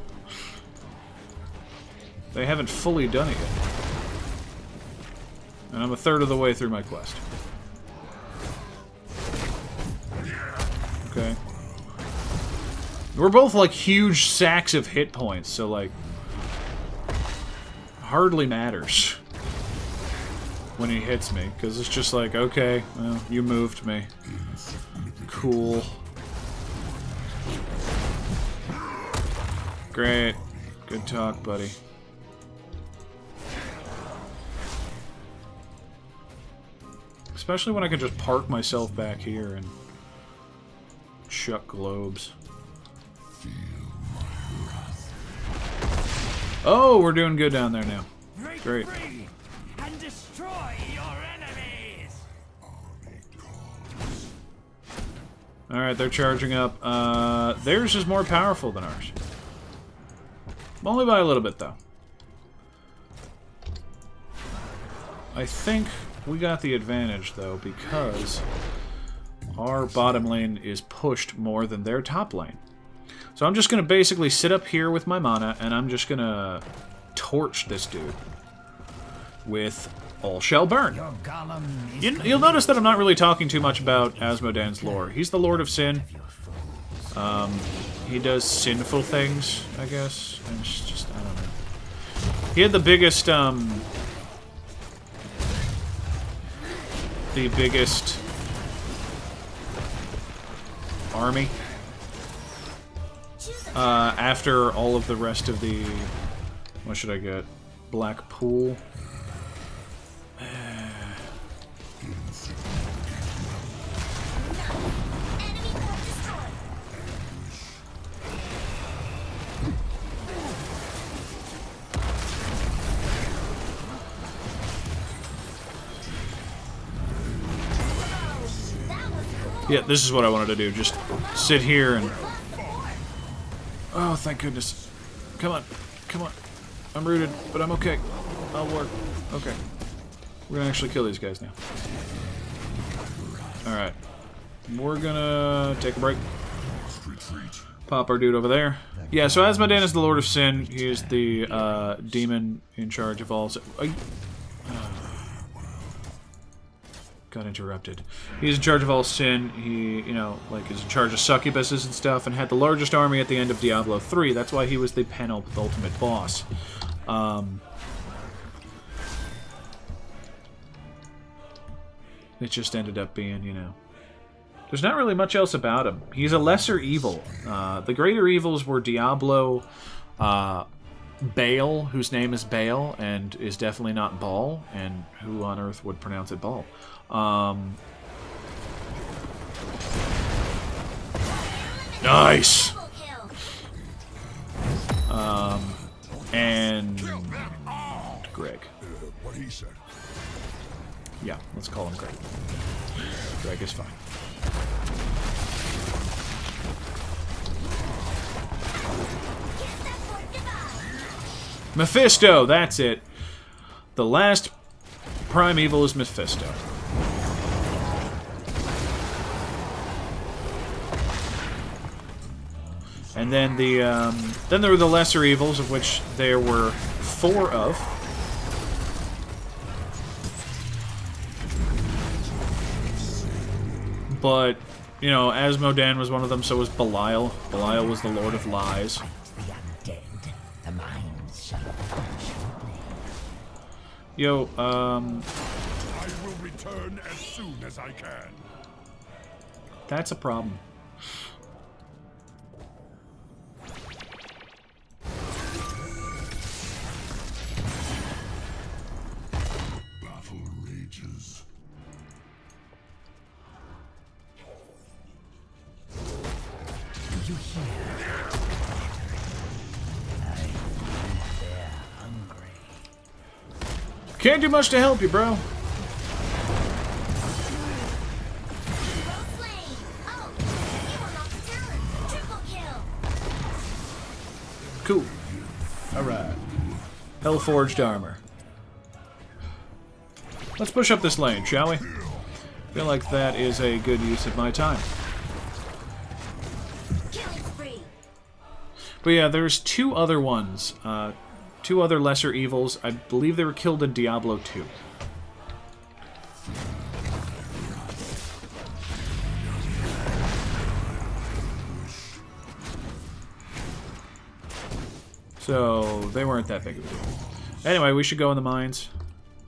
They haven't fully done it yet. And I'm a third of the way through my quest. Okay. We're both like huge sacks of hit points, so like hardly matters when he hits me, because it's just like, okay, well, you moved me. Cool. Great. Good talk, buddy. Especially when I can just park myself back here and chuck globes. Oh, we're doing good down there now. Great. And destroy your enemies. Alright, they're charging up. Theirs is more powerful than ours. Only by a little bit, though. I think we got the advantage, though, because our bottom lane is pushed more than their top lane. So I'm just going to basically sit up here with my mana, and I'm just going to torch this dude with All Shall Burn. Your golem is You'll notice that I'm not really talking too much about Asmodan's lore. He's the Lord of Sin. He does sinful things, I guess. And it's just, I don't know. He had the biggest, army. After all of the rest of the... What should I get? Black Pool. Yeah, this is what I wanted to do. Just sit here and... Oh, thank goodness. Come on. Come on. I'm rooted, but I'm okay. I'll work. Okay. We're gonna actually kill these guys now. Alright. We're gonna take a break. Pop our dude over there. Yeah, so Asmodan is the Lord of Sin. He is the demon in charge of all... Got interrupted. He's in charge of all sin. He, you know, like, is in charge of succubuses and stuff, and had the largest army at the end of Diablo 3. That's why he was the penultimate boss. It just ended up being, you know... There's not really much else about him. He's a lesser evil. The greater evils were Diablo, Baal, whose name is Baal, and is definitely not Baal, and who on earth would pronounce it Baal? Nice! And Greg. What he said. Yeah, let's call him Greg. Greg is fine. Mephisto, that's it. The last primeval is Mephisto. And then then there were the lesser evils, of which there were 4 of. But, you know, Asmodan was one of them, so was Belial. Belial was the Lord of Lies. the undead. The minds shall perish. Yo, I will return as soon as I can. that's a problem. Battle rages. You hear? They're hungry. Can't do much to help you, bro. Cool. Alright. Hellforged armor. Let's push up this lane, shall we? Feel like that is a good use of my time. But yeah, there's 2 other ones. 2 other lesser evils. I believe they were killed in Diablo 2. So, they weren't that big of a deal. Anyway, we should go in the mines.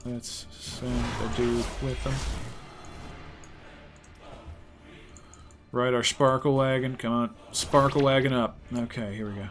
Let's send a dude with them. Ride our Sparkle Wagon. Come on. Sparkle Wagon up. Okay, here we go.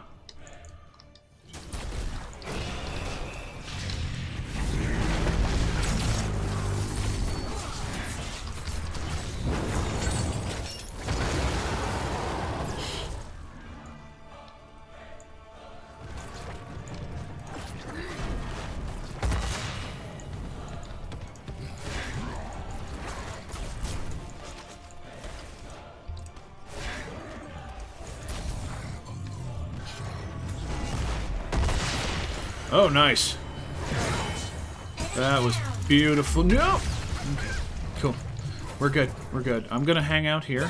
Oh, nice. That was beautiful. No! Okay, cool. We're good. We're good. I'm gonna hang out here.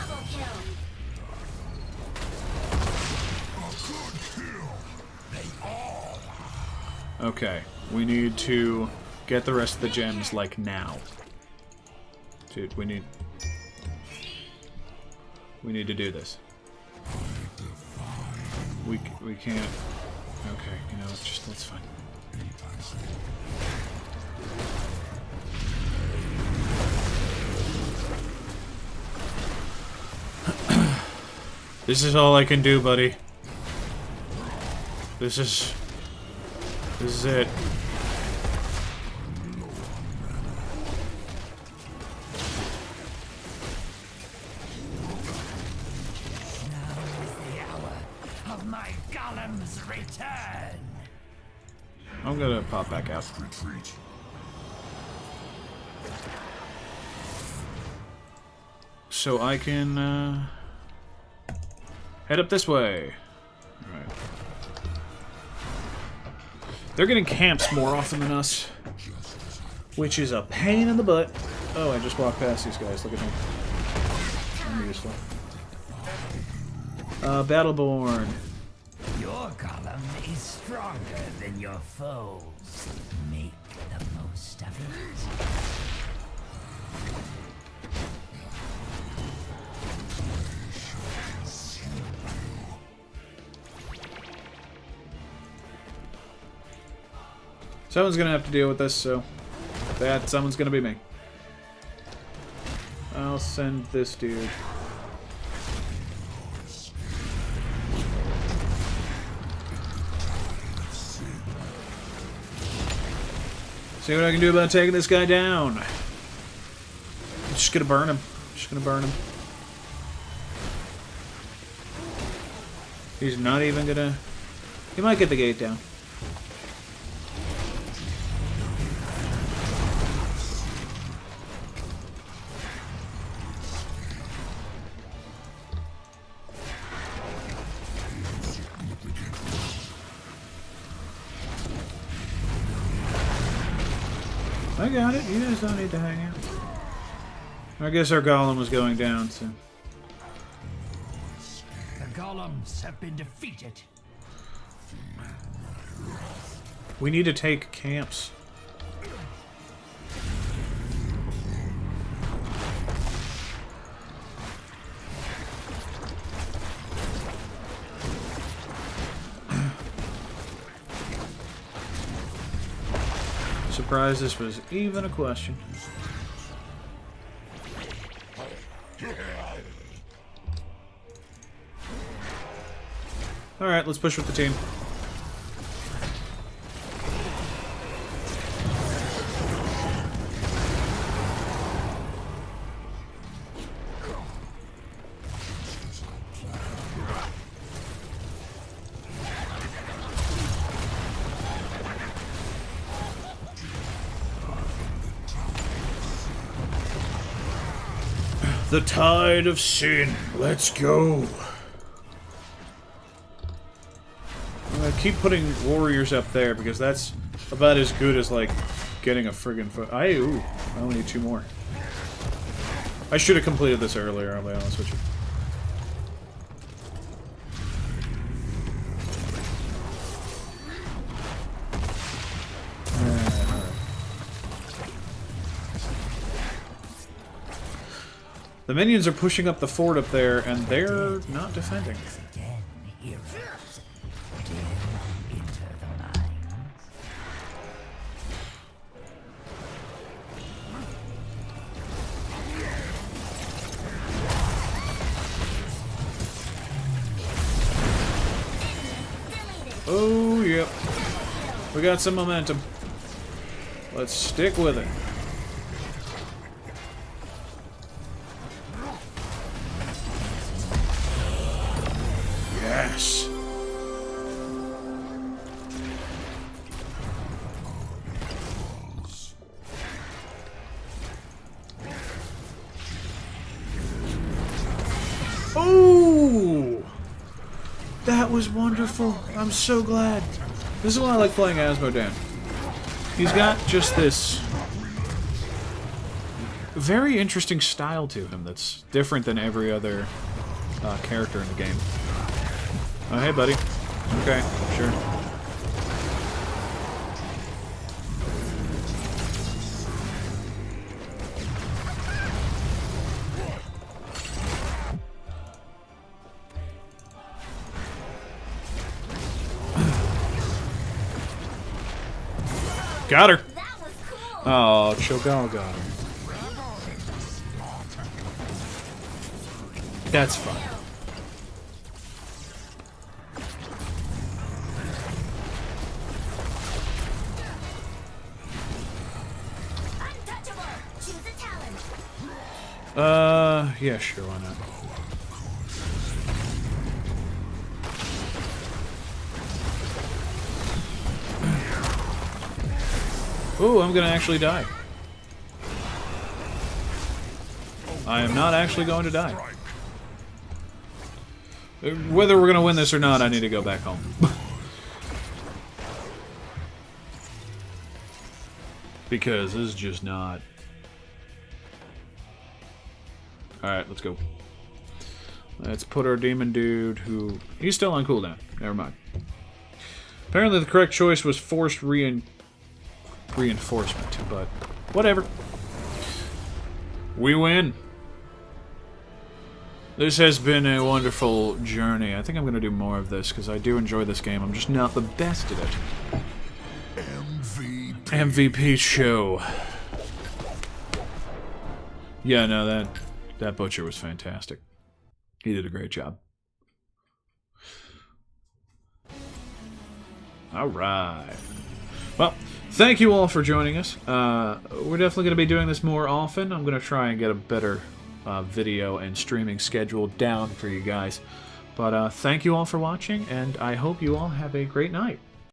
Okay, we need to get the rest of the gems, like, now. Dude, we need to do this. We can't... Okay, you know, just, that's fine. This is all I can do, buddy. This is it. Of my golem's return. I'm gonna pop back out. So I can head up this way. Alright. They're getting camps more often than us, which is a pain in the butt. Oh, I just walked past these guys. Look at me. I'm useful. Battleborn. Your golem is stronger than your foes. Make the most of it. Someone's gonna have to deal with this, so that someone's gonna be me. I'll send this dude. See what I can do about taking this guy down. I'm just gonna burn him. Just gonna burn him. He's not even gonna... He might get the gate down. I got it. You guys don't need to hang out. I guess our golem was going down, so... The golems have been defeated. We need to take camps. Surprised this was even a question. Alright, let's push with the team. The tide of sin. Let's go. I'm gonna keep putting warriors up there because that's about as good as like getting a friggin' foot. I only need 2 more. I should have completed this earlier, I'll be honest with you. The minions are pushing up the fort up there, and they're not defending. Again, heroes. Delve into the mines. Oh, yep. We got some momentum. Let's stick with it. Yes. Oh! That was wonderful. I'm so glad. This is why I like playing Asmodan. He's got just this very interesting style to him that's different than every other character in the game. Oh, hey, buddy. Okay, sure. Got her. That was cool. Oh, Cho'Gall got him. That's fine. Untouchable. Choose a talent. Yeah, sure, why not? Ooh, I'm gonna actually die. I am not actually going to die. Whether we're gonna win this or not, I need to go back home. Because this is just not... Alright, let's go. Let's put our demon dude who... He's still on cooldown. Never mind. Apparently the correct choice was forced reinforcement, but whatever. We win. This has been a wonderful journey. I think I'm going to do more of this because I do enjoy this game. I'm just not the best at it. MVP show. Yeah, no, that butcher was fantastic. He did a great job. All right. Well, thank you all for joining us. We're definitely going to be doing this more often. I'm going to try and get a better video and streaming schedule down for you guys. But thank you all for watching, and I hope you all have a great night.